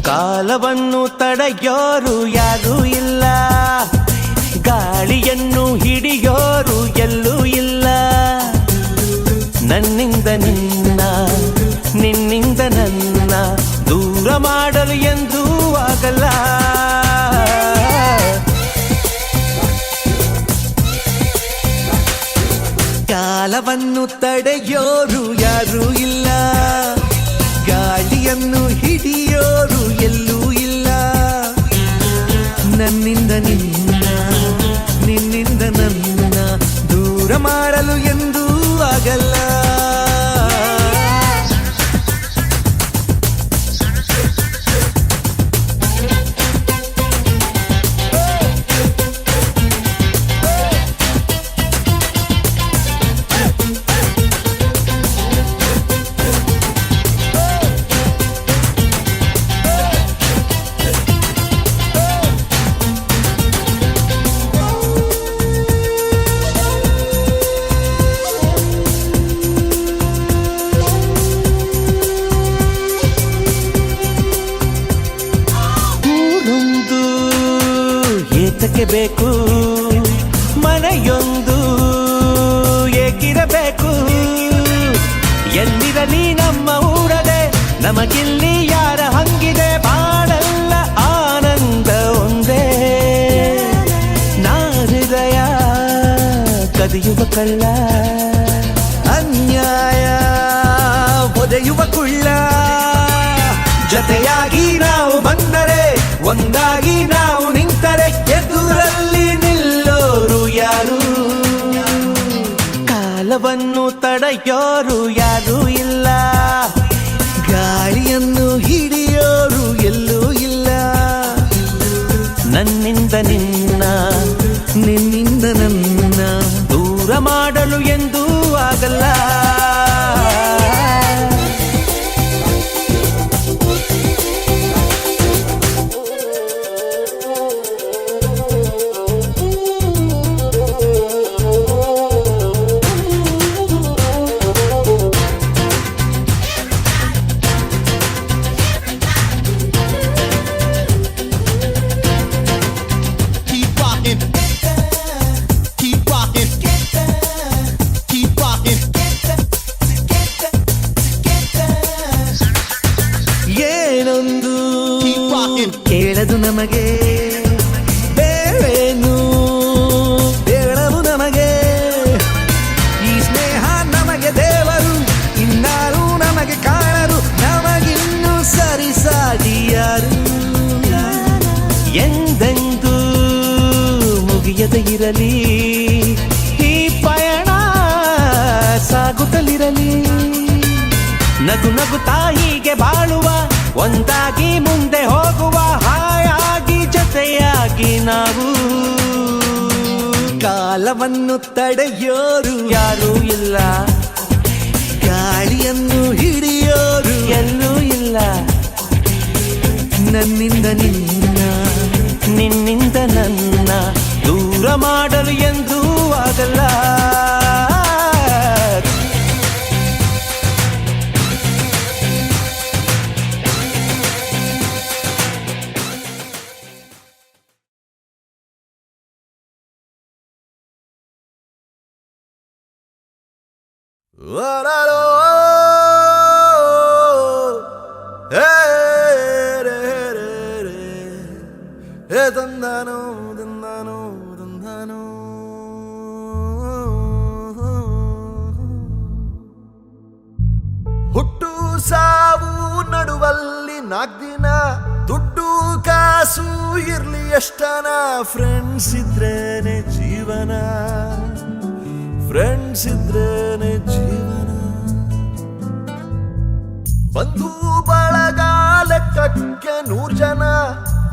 ಕಾಲವನ್ನು ತಡೆಯೋರು ಯಾರೂ ಇಲ್ಲ, ಗಾಳಿಯನ್ನು ಹಿಡಿಯೋರು ಎಲ್ಲೂ ಇಲ್ಲ. ನನ್ನಿಂದ ನಿನ್ನ, ನಿನ್ನಿಂದ ನನ್ನ ದೂರ ಮಾಡಲು ಎಂದೂ ಆಗಲ್ಲ. ಕಾಲವನ್ನು ತಡೆಯೋರು ಯಾರೂ ಇಲ್ಲ, ಗಾಳಿಯನ್ನು ಹಿಡಿಯೋರು ಎಲ್ಲೂ ಇಲ್ಲ. ನನ್ನಿಂದ ನಿನ್ನ, ನಿನ್ನಿಂದ ನನ್ನ ದೂರ ಮಾಡಲು ಎಂದೂ ಆಗಲ್ಲ. ಬೇಕು ಮನೆಯೊಂದು ಏಕಿರಬೇಕು, ಎಲ್ಲಿರಲಿ ನಮ್ಮ ಊರದೆ ನಮಗಿಲ್ಲಿ ಯಾರ ಹಂಗಿದೆ. ಬಾಳೆಲ್ಲ ಆನಂದ ಒಂದೇ, ನಾ ಹೃದಯ ಕದಿಯುವ ಕಳ್ಳ, ಅನ್ಯಾಯ ಒದೆಯುವ ಕುಳ್ಳ. ಜತೆಯಾಗಿ ನಾವು ಬಂದರೆ, ಒಂದಾಗಿ ನಾವು ನಿಂತರೆ, ಎದುರಲ್ಲಿ ನಿಲ್ಲೋರು ಯಾರು. ಕಾಲವನ್ನು ತಡೆಯೋರು ಯಾರೂ ಇಲ್ಲ, ಗಾಳಿಯನ್ನು ಹಿಡಿಯೋರು ಎಲ್ಲೂ ಇಲ್ಲ. ನನ್ನಿಂದ ನಿನ್ನ, ನಿನ್ನಿಂದ ನನ್ನ ದೂರ ಮಾಡಲು ಎಂದೂ ಆಗಲ್ಲ. ಏನೊಂದು ಕೇಳದು ನಮಗೆ, ಬೇರೇನು ಬೇಡವು ನಮಗೆ. ಈ ಸ್ನೇಹ ನಮಗೆ ದೇವರು, ಇನ್ನಾರು ನಮಗೆ ಕಾಣರು, ನಮಗಿನ್ನು ಸರಿಸಾಟಿಯಾರು. ಎಂದೆಂದೂ ಮುಗಿಯದೆ ಇರಲಿ ಈ ಪಯಣ, ಸಾಗುತ್ತಲಿರಲಿ. ನಗು ನಗುತ್ತಾ ಹೀಗೆ ಬಾಳುವ, ಒಂದಾಗಿ ಮುಂದೆ ಹೋಗುವ, ಹಾಯಾಗಿ ಜೊತೆಯಾಗಿ ನಾವು. ಕಾಲವನ್ನು ತಡೆಯೋರು ಯಾರೂ ಇಲ್ಲ, ಗಾಳಿಯನ್ನು ಹಿಡಿಯೋರು ಎಲ್ಲೂ ಇಲ್ಲ. ನನ್ನಿಂದ ನಿನ್ನ, ನಿನ್ನಿಂದ ನನ್ನ ದೂರ ಮಾಡಲು ಎಂದೂ ಆಗಲ್ಲ. ದಂದಾನೋ ದಂದಾನೋ ದಂದಾನೋ. ಹುಟ್ಟು ಸಾವು ನಡುವಲ್ಲಿ 4 ದಿನ, ದುಡ್ಡು ಕಾಸು ಇರ್ಲಿ ಎಷ್ಟನ. ಫ್ರೆಂಡ್ಸ್ ಇದ್ರೇನೆ ಜೀವನ, ಫ್ರೆಂಡ್ಸ್ ಇದ್ರೇನೆ ಜೀವನ. ಬಂಧು ಬಳಗ ಲೆಕ್ಕಕ್ಕೆ 100 ಜನ,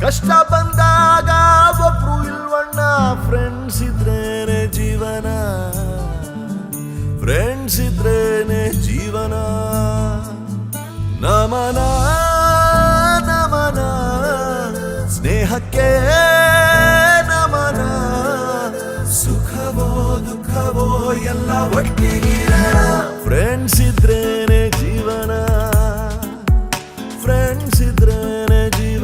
ಕಷ್ಟ ಬಂದಾಗ ಒಬ್ರು ಇಲ್ವಣ್ಣ. ಫ್ರೆಂಡ್ಸ್ ಇದ್ರೇನೆ ಜೀವನ, ಫ್ರೆಂಡ್ಸ್ ಇದ್ರೇನೆ ಜೀವನ. ನಮನ ನಮನ ಸ್ನೇಹಕ್ಕೆ ನಮನ. ಸುಖವೋ ದುಃಖವೋ ಎಲ್ಲ ಒಟ್ಟಿಗಿರೋಣ. ಫ್ರೆಂಡ್ಸ್ ಇದ್ರೇನೆ ಜೀವನ, ಫ್ರೆಂಡ್ಸ್ ಇದ್ರೇನೆ ಜೀವನ.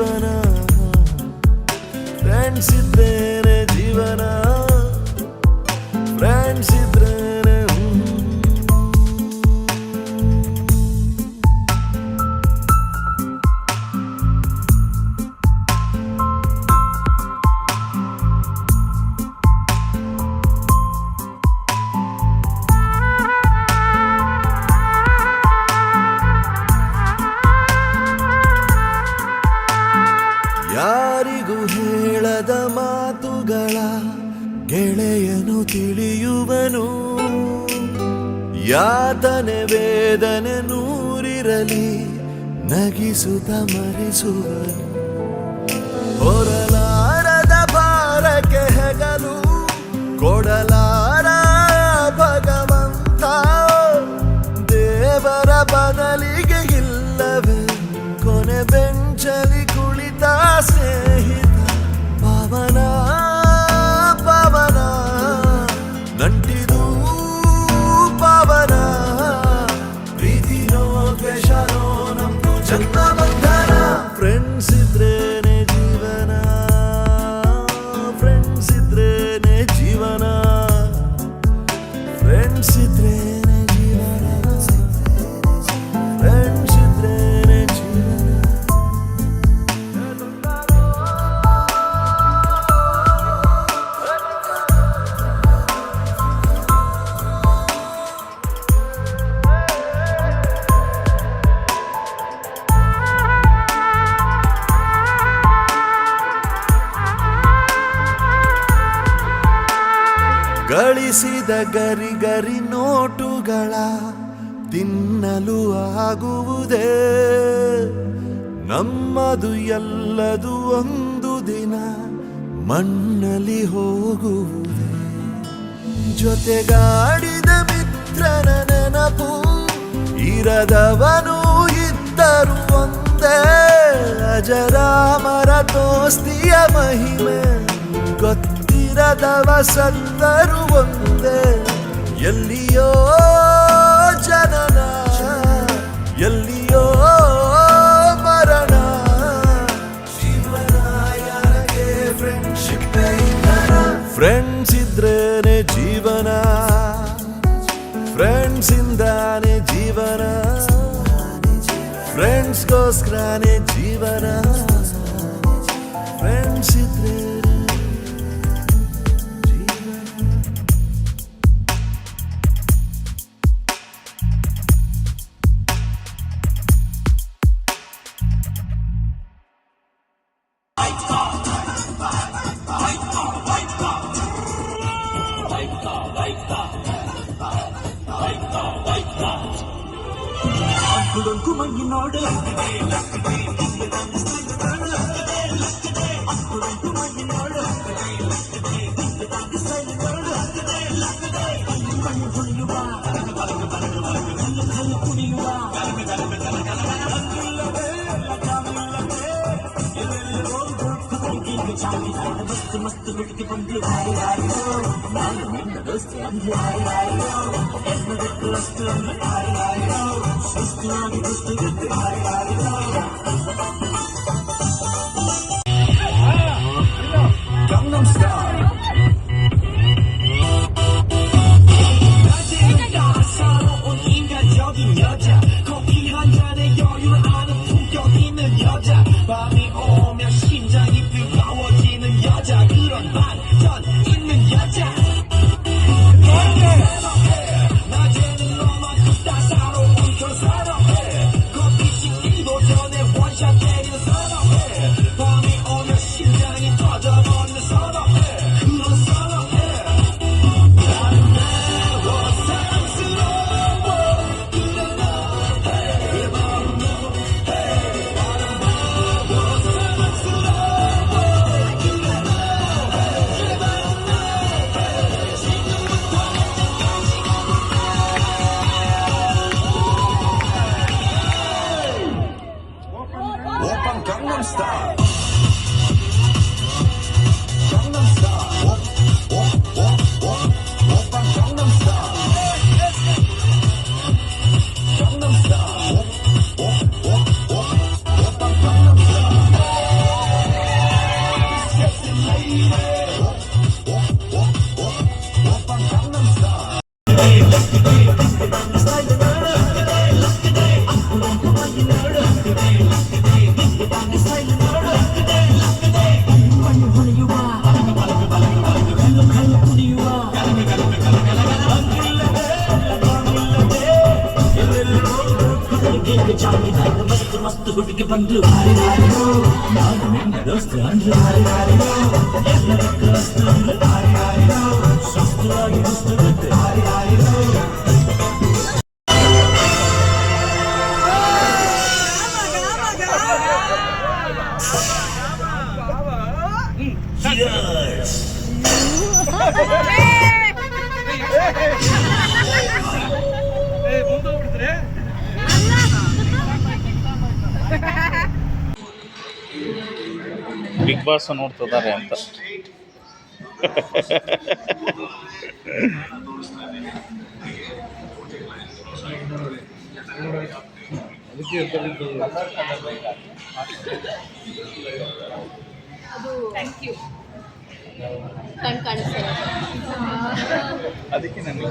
ಯಾತನೆ ವೇದನೆ ನೂರಿರಲಿ ನಗಿಸುತ್ತ ಮರೆಸುವರು ಹೊರಲಾರದ ಭಾರಕ್ಕೆ ಹೆಗಲು ಕೊಡಲಾರ ಭಗವಂತ ದೇವರ ಬದಲಿಗೆ ಇಲ್ಲವೇ ಕೊನೆ ಬೆಂಚಲಿ ಕುಳಿತ ಸ್ನೇಹಿತ ಪವನ ಪವನ ನಂಟಿದು ಪವನ ಪ್ರೀತಿನೋ ದ್ವೇಷನೋ ನಮ್ದು ಜನ್ಮ ಬಂಧನ ಫ್ರೆಂಡ್ಸ್ ಇದ್ರೇನೆ ಜೀವನ ಫ್ರೆಂಡ್ಸ್ ಇದ್ರೇನೆ ಜೀವನ ಫ್ರೆಂಡ್ಸ್ ಇದ್ರೇನೆ ಜೀವನ ಫ್ರೆಂಡ್ಸ್ ಇದ್ರೇನೆ ಜೀವನ ಗಳಿಸಿದ ಗರಿ ಗರಿ ನೋಟುಗಳ ತಿನ್ನಲು ಆಗುವುದೇ ನಮ್ಮದು ಎಲ್ಲದು ಒಂದು ದಿನ ಮಣ್ಣಲ್ಲಿ ಹೋಗುವುದೇ ಜೊತೆಗಾಡಿದ ಮಿತ್ರನ ನೆನಪು ಇರದವನು ಇದ್ದರು ಒಂದೇ ಅಜರಾಮರ ದೋಸ್ತಿಯ ಮಹಿಮೆ ಗೊತ್ತಿರದವ ಸತ್ತರು ಒಂದೇ ಎಲ್ಲಿಯೋ ಜನನ ಎಲ್ಲಿಯೋ ಮರಣ ಜೀವನ ಯಾರಿಗೆ ಫ್ರೆಂಡ್ಶಿಪ್ ಫ್ರೆಂಡ್ಸ್ ಇದ್ರೇನೆ ಜೀವನ ಫ್ರೆಂಡ್ಸ್ ಇಂದಾನೆ ಜೀವನ ಫ್ರೆಂಡ್ಸ್ಗೋಸ್ಕರನೇ ಜೀವನ ಫ್ರೆಂಡ್ಸ್ ಇದ್ರೆ मस्त बिटके बंदी हारी हारी हो ನಾನು ನಿನ್ನ ದೋಸ್ತಿ ಅಂದ್ರೆ ಹಾರಿ ಹಾರಿ हो ಎನ್ನದಕ್ಕೆ ಅಷ್ಟು ಅಂದ್ರೆ ಹಾರಿ ಹಾರಿ हो ಶಿಸ್ತಿಯಾಗಿ ಗುಸ್ತುಗುತ್ತೆ ಹಾರಿ ಹಾರಿ हो Gangnam Style 낮에가 사로운 인간적인 여자 커피 한 잔에 여유를 아는 품격 있는 여자 밤이 오면 심장이 뜨거워지는 여자 그런 반전 있는 여자 낮에는 너만큼 따사로운 걸 선호해 커피 식기도 전에 원샷 때리는 선호해 밤이 오면 심장이 터져버리는 선호해 그런 선호해 나는 매워 사랑스러워 그래 너해 바로 너해 나는 매워 사랑스러워 그래 너해 바로 너해 지금부터 오빤 강남 스타일 강남 스타일 오빤 강남 스타일 강남 스타일 오빤 강남 스타일 Sexy lady 오빤 강남 스타일 मस्त हुडके बंदू हारी हारी हो ನಾನು ನಿನ್ನ ದೋಸ್ತ ಅಂದ್ರೆ ಹಾರಿ ಹಾರಿ हो ಎಲ್ಲದಕ್ಕೆ ಅಷ್ಟು ಅಂದ್ರೆ ಹಾರಿ ಹಾರಿ हो ಶಿಸ್ತುವಾಗಿ ಗುಸ್ತುಗುತ್ತೆ ಹಾರಿ ಹಾರಿ हो ಬಿಗ್ ಬಾಸ್ ನೋಡ್ತಿದ್ದಾರೆ ಅಂತ. ಅದು ಥ್ಯಾಂಕ್ ಯು ಕಣ್ ಕಾಣಿಸ್ತಾ ಅದಕ್ಕೆ ನನಗೆ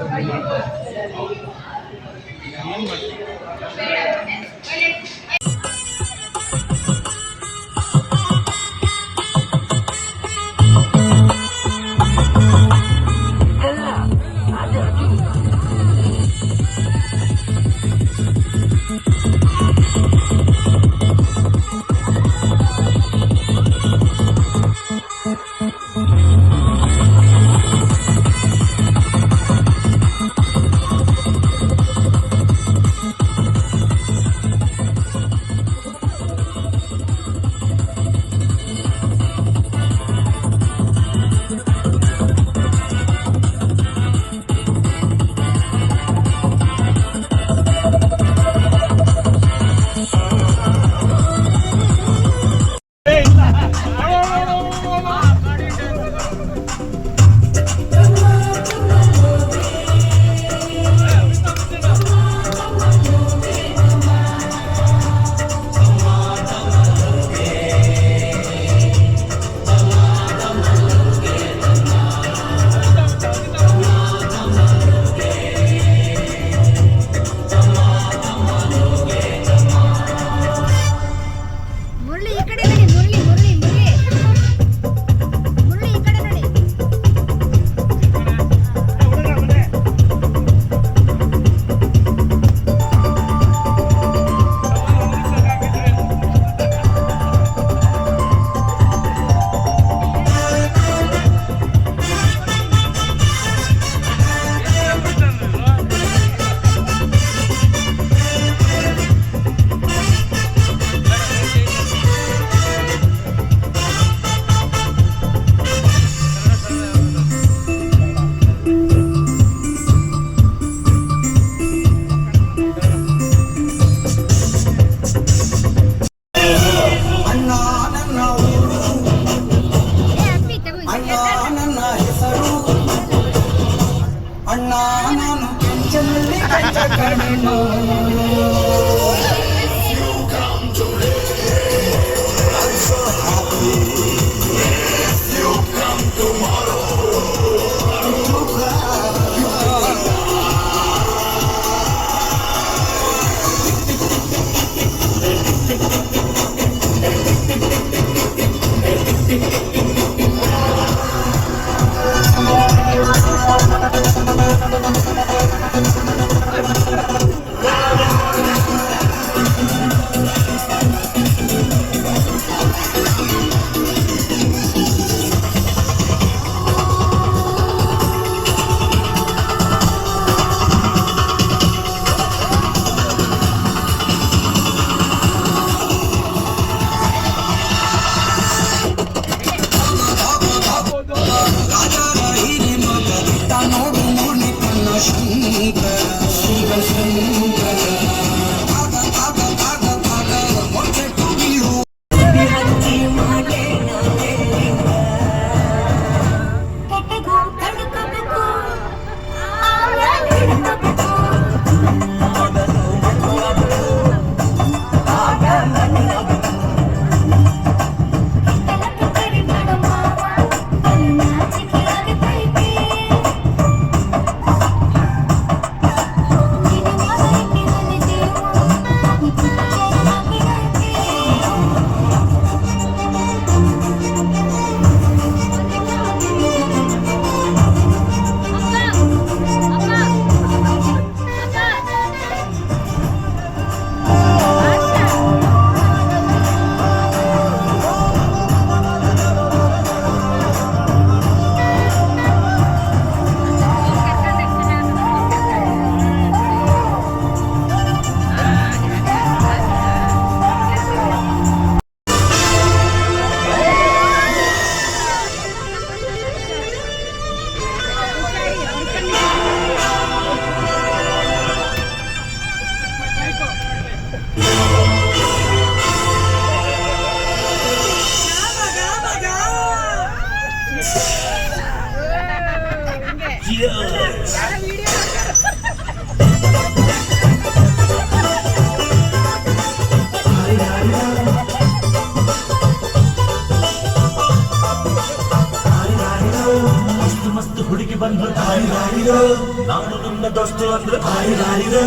ಹಾರಿರೋ ನಾನು ನನ್ನ ದೋಸ್ತು ಅಂದ್ರೆ ಭಾರಿ ಹಾರಿರೋ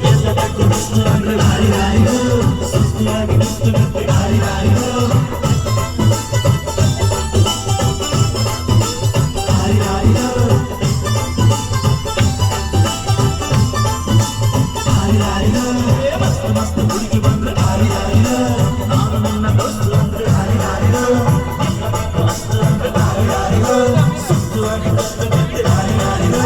ಎಲ್ಲದಕ್ಕೂ ದೋಸ್ತು ಅಂದ್ರೆ ಭಾರಿ ಹಾರಿರೋ ಸುಸ್ತಿಯಾಗಿ ನಿಂತು ನಿಂತು ಭಾರಿ ಹಾರಿರೋ ಭಾರಿ ಹಾರಿರೋ ಭಾರಿ ಹಾರಿರೋ ಮಸ್ತ್ ಮಸ್ತ್ ಹುಡುಗಿ ಬಂದ್ರೆ ಭಾರಿ ಹಾರಿರೋ ನಾನು ನನ್ನ ದೋಸ್ತು ಅಂದ್ರೆ ಭಾರಿ ಹಾರಿರೋ ಎಲ್ಲದಕ್ಕೂ ದೋಸ್ತು ಅಂದ್ರೆ ಭಾರಿ ಹಾರಿರೋ ಸುಸ್ತಿಯಾಗಿ ನಿಂತು ನಿಂತು ಭಾರಿ ಹಾರಿರೋ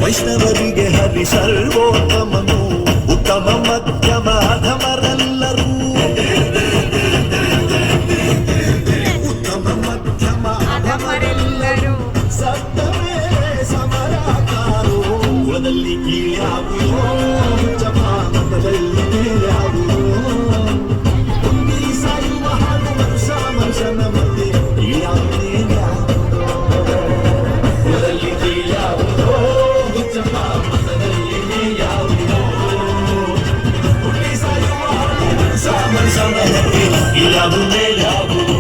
ವೈಷ್ಣವರಿಗೆ ಹರಿ ಸರ್ವೋತ್ತಮನು ಉತ್ತಮ ಮಧ್ಯಮ ಅಧಮರೆಲ್ಲರೂ ಉತ್ತಮ ಮಧ್ಯಮ ಅಧಮರೆಲ್ಲರೂ ಸತ್ತ ಮೇಲೆ ಸಮರಾಕಾರು ಕುಲದಲ್ಲಿ ಕೀಳ್ಯಾವುದೋ ಜಮಾನದಲ್ಲಿ ಮೇಲ್ಯಾವುದೋ ಹುಟ್ಟಿ ಸಾಯುವ ಹಾಡು ಮನುಷ್ಯನ ಮಧ್ಯೆ ಕೀಳ್ಯಾವುದೇನ್ಯಾವುದೋ ಕುಲದಲ್ಲಿ ಕೀಳ್ಯಾವುದೋ ಜಮಾನದಲ್ಲಿ ಮೇಲ್ಯಾವುದೋ ಹುಟ್ಟಿ ಸಾಯುವ ಹಾಡು ಮನುಷ್ಯನ ಮಧ್ಯೆ ಕೀಳ್ಯಾವುದು ಮೇಲ್ಯಾವುದೋ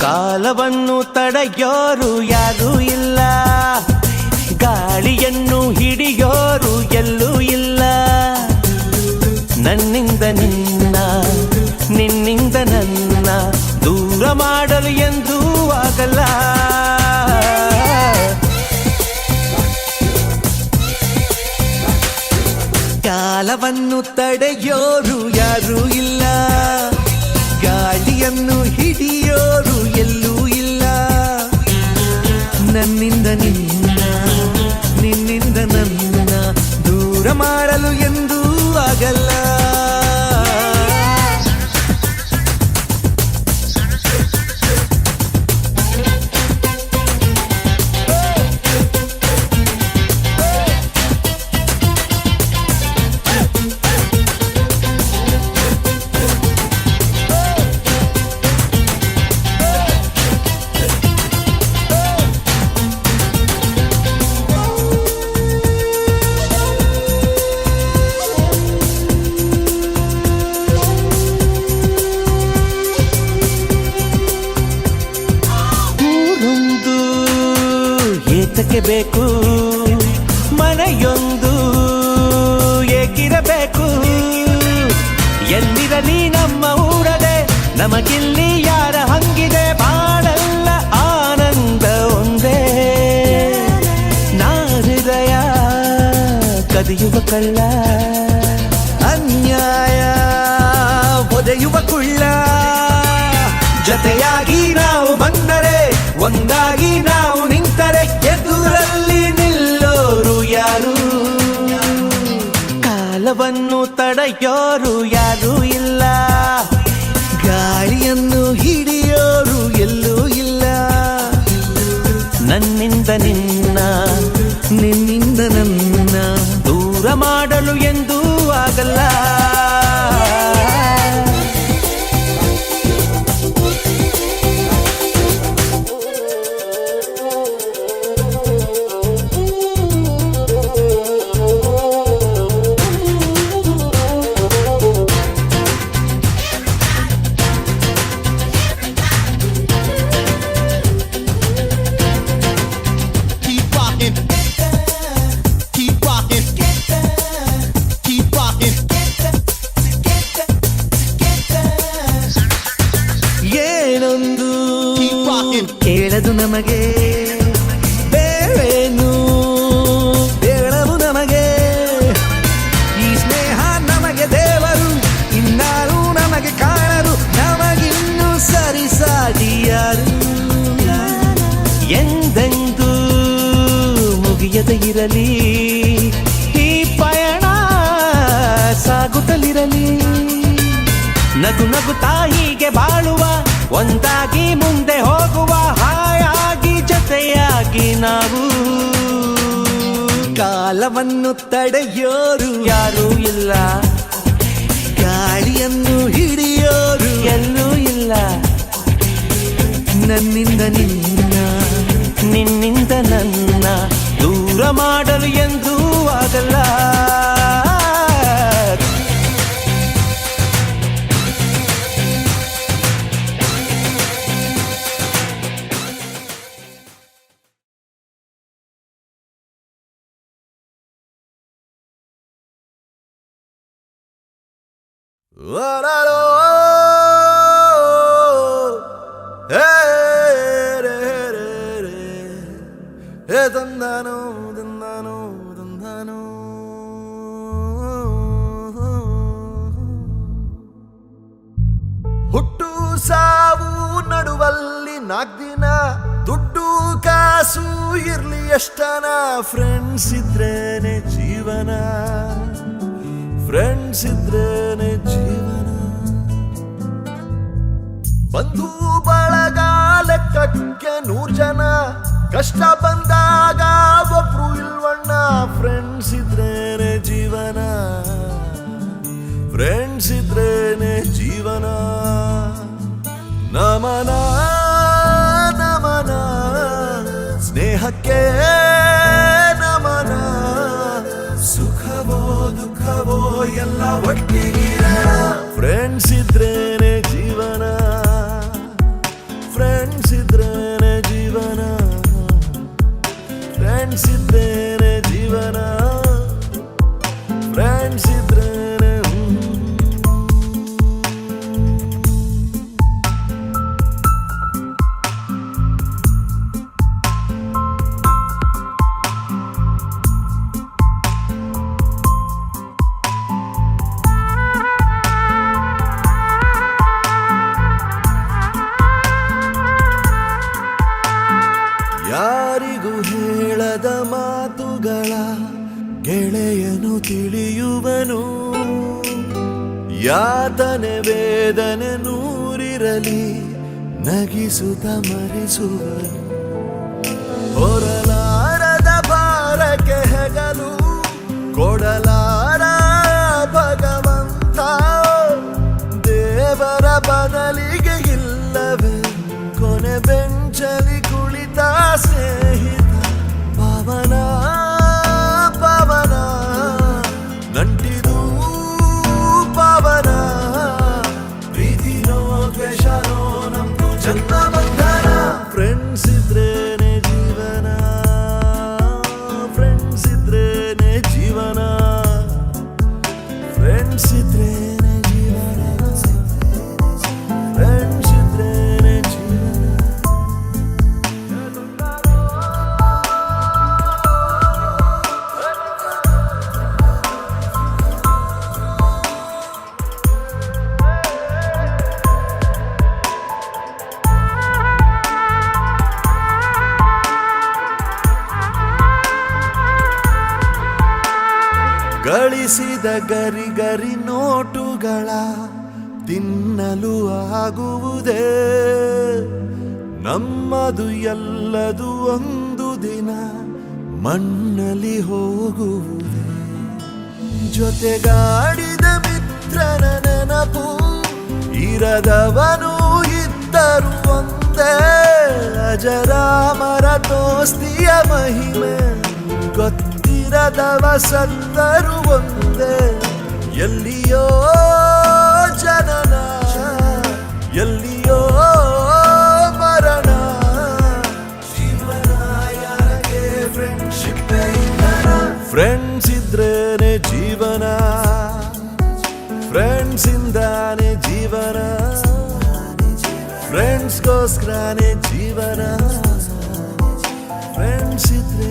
ಕಾಲವನ್ನು ತಡೆಯೋರು ಯಾರೂ ಇಲ್ಲ, ಗಾಳಿಯನ್ನು ಹಿಡಿಯೋರು ಎಲ್ಲೂ ಇಲ್ಲ. ನನ್ನಿಂದ ನಿನ್ನ, ನಿನ್ನಿಂದ ನನ್ನ ದೂರ ಮಾಡಲು ಎಂದೂ ಆಗಲ್ಲ. ಕಾಲವನ್ನು ತಡೆಯೋರು ಯಾರೂ ಇಲ್ಲ, ಗಾಳಿಯನ್ನು ಹಿಡಿಯೋರು ಎಲ್ಲೂ ಇಲ್ಲ. ನನ್ನಿಂದ ನಿನ್ನ, ನಿನ್ನಿಂದ ನನ್ನ ದೂರ ಮಾಡಲು ಎಂದೂ ಆಗಲ್ಲ. ಏತಕ್ಕೆ ಬೇಕು ಮನೆಯೊಂದು ಏಕಿರಬೇಕು, ಎಲ್ಲಿರಲಿ ನಮ್ಮ ಊರದೆ ನಮಗಿಲ್ಲಿ ಯಾರ ಹಂಗಿದೆ. ಬಾಳೆಲ್ಲ ಆನಂದ ಒಂದೇ, ನಾ ಹೃದಯ ಕದಿಯುವ ಕಳ್ಳ, ಅನ್ಯಾಯ ಒದೆಯುವ ಕುಳ್ಳ. ಜತೆಯಾಗಿ ನಾವು ಬಂದರೆ, ಒಂದಾಗಿ ನಾವು ನಿಂತರೆ ಎದುರಲ್ಲಿ ನಿಲ್ಲೋರು ಯಾರು. ಕಾಲವನ್ನು ತಡೆಯೋರು ಯಾರೂ ಇಲ್ಲ, ಗಾಳಿಯನ್ನು ಹಿಡಿಯೋರು ಎಲ್ಲೂ ಇಲ್ಲ. ನನ್ನಿಂದ ನಿನ್ನ, ನಿನ್ನಿಂದ ನನ್ನ ದೂರ ಮಾಡಲು ಎಂದೂ ಆಗಲ್ಲ. ಏನೊಂದು ಕೇಳದು ನಮಗೆ, ಬೇರೇನು ಬೇಡವು ನಮಗೆ. ಈ ಸ್ನೇಹ ನಮಗೆ ದೇವರು, ಇನ್ನಾರು ನಮಗೆ ಕಾಣರು, ನಮಗಿನ್ನು ಸರಿಸಾಟಿಯಾರು. ಎಂದೆಂದೂ ಮುಗಿಯದೆ ಇರಲಿ ಈ ಪಯಣ, ಸಾಗುತ್ತಲಿರಲಿ. ನಗು ನಗುತ್ತಾ ಹೀಗೆ ಬಾಳುವ, ಒಂದಾಗಿ ಮುಂದೆ ಹೋಗುವ, ಹಾಯಾಗಿ ಜೊತೆಯಾಗಿ ನಾವು. ಕಾಲವನ್ನು ತಡೆಯೋರು ಯಾರೂ ಇಲ್ಲ, ಗಾಳಿಯನ್ನು ಹಿಡಿಯೋರು ಎಲ್ಲೂ ಇಲ್ಲ. ನನ್ನಿಂದ ನಿನ್ನ, ನಿನ್ನಿಂದ ನನ್ನ ದೂರ ಮಾಡಲು ಎಂದೂ ಆಗಲ್ಲ. ವರಲೋ ಹೇ ರೇ ರೇ ರೇ ಹೇ ತಂದಾನೋ ತಂದಾನೋ ತಂದಾನೋ ಹುಟ್ಟು ಸಾವು ನಡುವಲ್ಲಿ 4 ದಿನ ದುಡ್ಡು ಕಾಸು ಇರ್ಲಿ ಎಷ್ಟನ ಫ್ರೆಂಡ್ಸ್ ಇದ್ರೇನೆ ಜೀವನ ಫ್ರೆಂಡ್ಸ್ ಇದ್ರೇನೆ ಜೀವನ ಬಂಧು ಬಳಗ ಲೆಕ್ಕಕ್ಕೆ 100 ಜನ ಕಷ್ಟ ಬಂದಾಗ ಒಬ್ರು ಇಲ್ವಣ್ಣ ಫ್ರೆಂಡ್ಸ್ ಇದ್ರೇನೆ ಜೀವನ ಫ್ರೆಂಡ್ಸ್ ಇದ್ರೇನೆ ಜೀವನ ನಮನ ನಮನ ಸ್ನೇಹಕ್ಕೆ ನಮನ ಸುಖವೋ ದುಃಖವೋ ಎಲ್ಲ ಒಟ್ಟಿಗಿರೋಣ ಫ್ರೆಂಡ್ಸ್ ಇದ್ರೇನೆ ಜೀವನ ಫ್ರೆಂಡ್ಸ್ ಇದ್ರೇನೆ ಜೀವನ ಫ್ರೆಂಡ್ಸ್ ಇದ್ರೇನೆ ಜೀವನ ಫ್ರೆಂಡ್ಸ್ ಇದ್ರೇನೆ ಯಾರಿಗೂ ಹೇಳದ ಮಾತುಗಳ ಗೆಳೆಯನು ತಿಳಿಯುವನು ಯಾತನೆ ವೇದನೆ ನೂರಿರಲಿ ನಗಿಸುತ್ತ ಮರೆಸುವನು ಹೊರಲಾರದ ಭಾರಕ್ಕೆ ಹೆಗಲು ಕೊಡಲಾರ ಭಗವಂತ ದೇವರ ಬದಲಿಗೆ ಇಲ್ಲವೇ ಕೊನೆ ಬೆಂಚಲಿ ಕುಳಿತ ಸ್ನೇಹಿತ ಪವನ ಪವನ ನಂಟಿದು ಪವನ ಪ್ರೀತಿನೋ ದ್ವೇಷನೋ ನಮ್ದು ಜನ್ಮ ಬಂಧನ ಫ್ರೆಂಡ್ಸ್ ಇದ್ರೇನೆ ಜೀವನ ಫ್ರೆಂಡ್ಸ್ ಇದ್ರೇನೆ ಜೀವನ ಫ್ರೆಂಡ್ಸ್ ಇದ್ರೇನೆ ಜೀವನ ಫ್ರೆಂಡ್ಸ್ ಇದ್ರೇನೆ ಜೀವನ ಗಳಿಸಿದ ಗರಿ ಗರಿ ನೋಟುಗಳ ತಿನ್ನಲು ಆಗುವುದೇ ನಮ್ಮದು ಎಲ್ಲದು ಒಂದು ದಿನ ಮಣ್ಣಲ್ಲಿ ಹೋಗುವುದೇ ಜೊತೆಗಾಡಿದ ಮಿತ್ರನ ನೆನಪು ಇರದವನು ಇದ್ದರು ಒಂದೇ ಅಜರಾಮರ ದೋಸ್ತಿಯ ಮಹಿಮೆ ಗೊತ್ತಿರದವ ಸತ್ತರು ಒಂದೇ ಎಲ್ಲಿಯೋ ಜನನ ಎಲ್ಲಿಯೋ ಮರಣ ಜೀವನ ಯಾಕೆ ಫ್ರೆಂಡ್ಶಿಪ್ ಫ್ರೆಂಡ್ಸ್ ಇದ್ರೇನೆ ಜೀವನ ಫ್ರೆಂಡ್ಸ್ ಇಂದಾನೆ ಜೀವನ ಫ್ರೆಂಡ್ಸ್ಗೋಸ್ಕರನೇ ಜೀವನ ಫ್ರೆಂಡ್ಸ್ ಇದ್ರೆ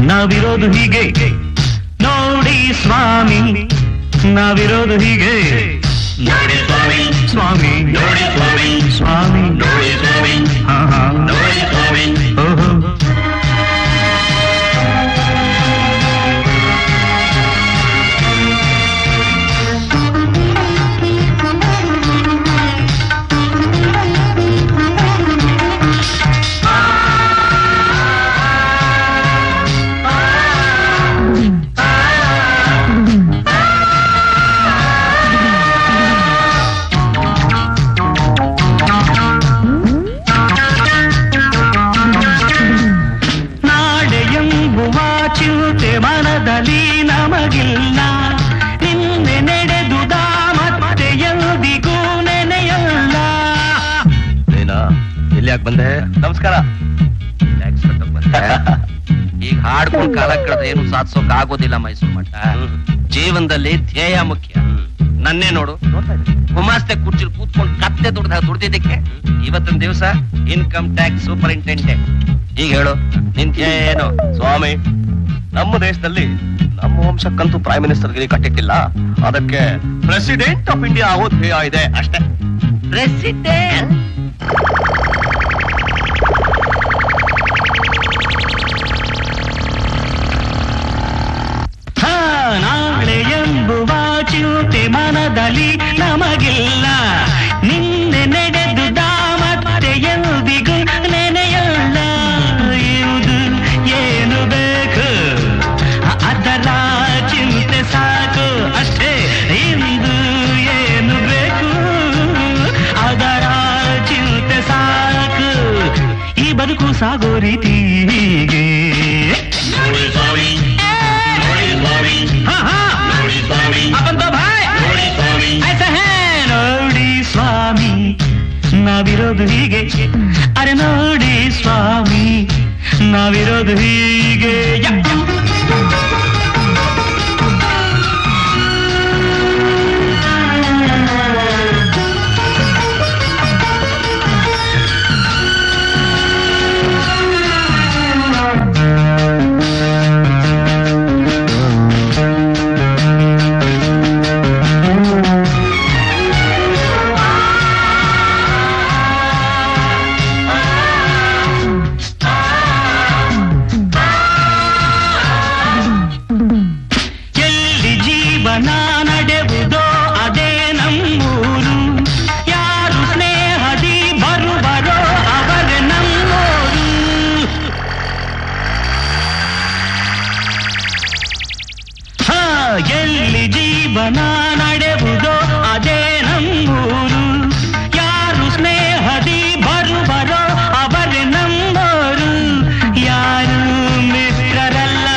ನಾವಿರೋದು ಹೀಗೆ ನೋಡಿ ಸ್ವಾಮಿ ನಾವಿರೋದು ಹೀಗೆ ನೋಡಿ ಸ್ವಾಮಿ ಸ್ವಾಮಿ ನೋಡಿ ಸ್ವಾಮಿ ಸ್ವಾಮಿ ನೋಡಿ ಸ್ವಾಮಿ ಹಾ ಹಾ ನೋಡಿ ಸ್ವಾಮಿ ಓಹೋ ಯಾಕೆ ಬಂದೆ? ನಮಸ್ಕಾರ. ಟ್ಯಾಕ್ಸ್ ಕಟ್ಟಕ್ ಬಂದೆ. ಈಗ ಹಾಡ್ಕೊಂಡ್ ಕಾಲ ಕಳೆದ್ರೆ ಏನು ಸಾಧಿಸೋಕ್ ಆಗೋದಿಲ್ಲ ಮೈಸೂರು ಮಠ. ಜೀವನದಲ್ಲಿ ಧ್ಯೇಯ ಮುಖ್ಯ. ನನ್ನೇ ನೋಡು, ಗುಮಾಸ್ತೆ ಕುರ್ಚಿಲ್ ಕೂತ್ಕೊಂಡು ಕತ್ತೆ ದುಡ್ದಿದ್ದಕ್ಕೆ ಇವತ್ತಿನ ದಿವಸ ಇನ್ಕಮ್ ಟ್ಯಾಕ್ಸ್ ಸೂಪರಿಂಟೆಂಡೆಂಟ್. ಈಗ ಹೇಳು, ನಿನ್ ಧ್ಯೇಯ ಏನು? ಸ್ವಾಮಿ, ನಮ್ಮ ದೇಶದಲ್ಲಿ ನಮ್ಮ ವಂಶಕ್ಕಂತೂ ಪ್ರೈಮ್ ಮಿನಿಸ್ಟರ್ ಗಿರಿ ಕಟ್ಟಿಟ್ಟಿಲ್ಲ. ಅದಕ್ಕೆ ಪ್ರೆಸಿಡೆಂಟ್ ಆಫ್ ಇಂಡಿಯಾ ಆಗೋ ಧ್ಯೇಯ ಇದೆ ಅಷ್ಟೇ. ಪ್ರೆಸಿಡೆಂಟ್ ನಾಳೆ ಎಂಬುವ ಚಿಂತೆ ಮನದಲ್ಲಿ ನಮಗಿಲ್ಲ. ನಿನ್ನೆ ನಡೆದುದ ಮತ್ತೆ ಎಂದಿಗೂ ನೆನೆಯಲ್ಲ. ಇದು ಏನು ಬೇಕು ಅದರ ಚಿಂತೆ ಸಾಕು ಅಷ್ಟೇ. ಇಂದು ಏನು ಬೇಕು ಅದರ ಚಿಂತೆ ಸಾಕು. ಈ ಬದುಕು ಸಾಗೋ ರೀತಿ ಹೀಗೆ. ನೋಡಿ ಸ್ವಾಮಿ ನಾವಿರೋದು ಹೀಗೆ. ಅರೆ ನೋಡಿ ಸ್ವಾಮಿ ನಾವಿರೋದು ಹೀಗೆ. ನಡೆವುದೋ ಅದೇ ನಮ್ಮೂರು. ಯಾರು ಸ್ನೇಹದಿ ಬರುವರೋ ಅವರೇ ನಮ್ಮೂರು. ಎಲ್ಲಿ ಜೀವನ ನಡೆವುದೋ ಅದೇ ನಮ್ಮೂರು. ಯಾರು ಸ್ನೇಹದಿ ಬರುವರೋ ಅವರೇ ನಮ್ಮೂರು. ಯಾರು ಮಿತ್ರರಲ್ಲ,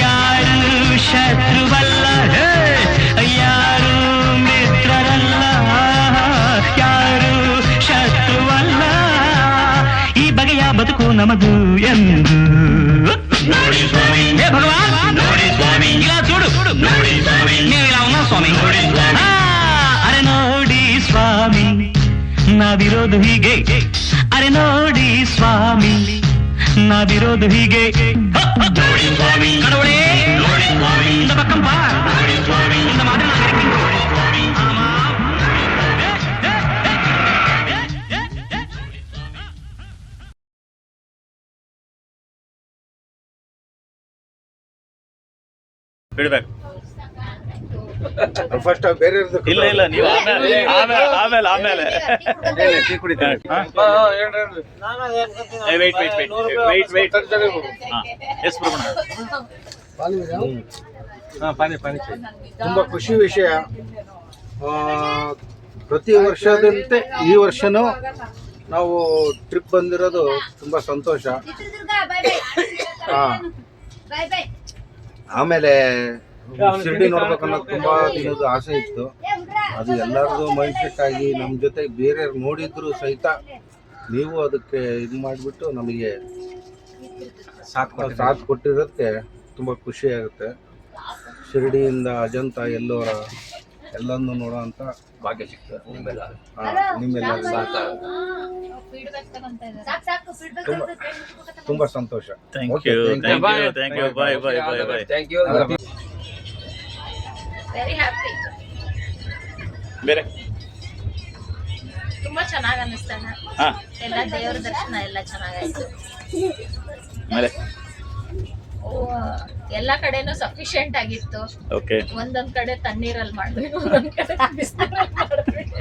ಯಾರು ಶತ್ರುವಲ್ಲ. ಯಾರು ಮಿತ್ರರಲ್ಲ, ಯಾರು ಶತ್ರುವಲ್ಲ. ಈ ಬಗೆಯ ಬದುಕು ನಮದು ಎಂದು ಹೇ ಭಗವಾನ್ ನೋಡಿ ಸ್ವಾಮಿ. ಇಲ್ಲ చూడు ನೀವು ಇಲ್ಲ ಅವನ ಸ್ವಾಮಿ. ಅರೆ ನೋಡಿ ಸ್ವಾಮಿ ನಾವಿರೋದು ಹೀಗೆ. ಅರೆ ನೋಡಿ ಸ್ವಾಮಿ ನಾವಿರೋದು ಹೀಗೆ. கடவுளே இந்த பக்கம் பார். இந்த மாதிரி ஆமா. ಬಿಡ್ಬೇಕು. ಫಸ್ಟ್ ಬೇರೆ ಇಲ್ಲ ಇಲ್ಲ, ನೀವು ಆಮೇಲೆ ಟೀ ಕುಡಿತಾರೆ. ವೆಯ್ಟ್. ಎಸ್ ಪ್ರಮಾಣ. ಪಾನಿ ತುಂಬಾ ಖುಷಿ ವಿಷಯ. ಪ್ರತಿ ವರ್ಷದಂತೆ ಈ ವರ್ಷನೂ ನಾವು ಟ್ರಿಪ್ ಬಂದಿರೋದು ತುಂಬಾ ಸಂತೋಷ. ಆಮೇಲೆ ಶಿರ್ಡಿ ನೋಡ್ಬೇಕನ್ನೋದು ತುಂಬಾ ದಿನದ ಆಸೆ ಇತ್ತು. ಅದು ಎಲ್ಲರದು ಮೈಂಡ್ಸೆಟ್ಟಾಗಿ ನಮ್ಮ ಜೊತೆ ಬೇರೆ ನೋಡಿದ್ರು ಸಹಿತ ನೀವು ಅದಕ್ಕೆ ಇದು ಮಾಡಿಬಿಟ್ಟು ನಮಗೆ ಸಾಥ್ ಕೊಟ್ಟಿರೋದಕ್ಕೆ ತುಂಬ ಖುಷಿ ಆಗುತ್ತೆ. ಶಿರ್ಡಿಯಿಂದ ಅಜಂತ ಎಲ್ಲೋರ ಎಲ್ಲನ್ನು ನೋಡೋ ಅಂತ ಭಾಗ್ಯ ಸಿಗ್ತದೆ ನಿಮ್ಮೆಲ್ಲ ತುಂಬ ಸಂತೋಷ. Thank you. Bye. Very happy. ಬೇರೆ ತುಂಬಾ ಚೆನ್ನಾಗಿ ಅನ್ನಿಸ್ತಾನ. ಎಲ್ಲ ದೇವರ ದರ್ಶನ ಎಲ್ಲ ಚೆನ್ನಾಗಾಯ್ತು. ಆಮೇಲೆ ಎಲ್ಲಾ ಕಡೆನೂ ಸಫಿಶಿಯಂಟ್ ಆಗಿತ್ತು. ಒಂದೊಂದ್ ಕಡೆ ತಣ್ಣೀರಲ್ಲಿ ಮಾಡ್ಬೇಕು, ಒಂದೊಂದ್ ಕಡೆ ಬಿಸಿನೀರಲ್ಲಿ ಮಾಡ್ಬೇಕು.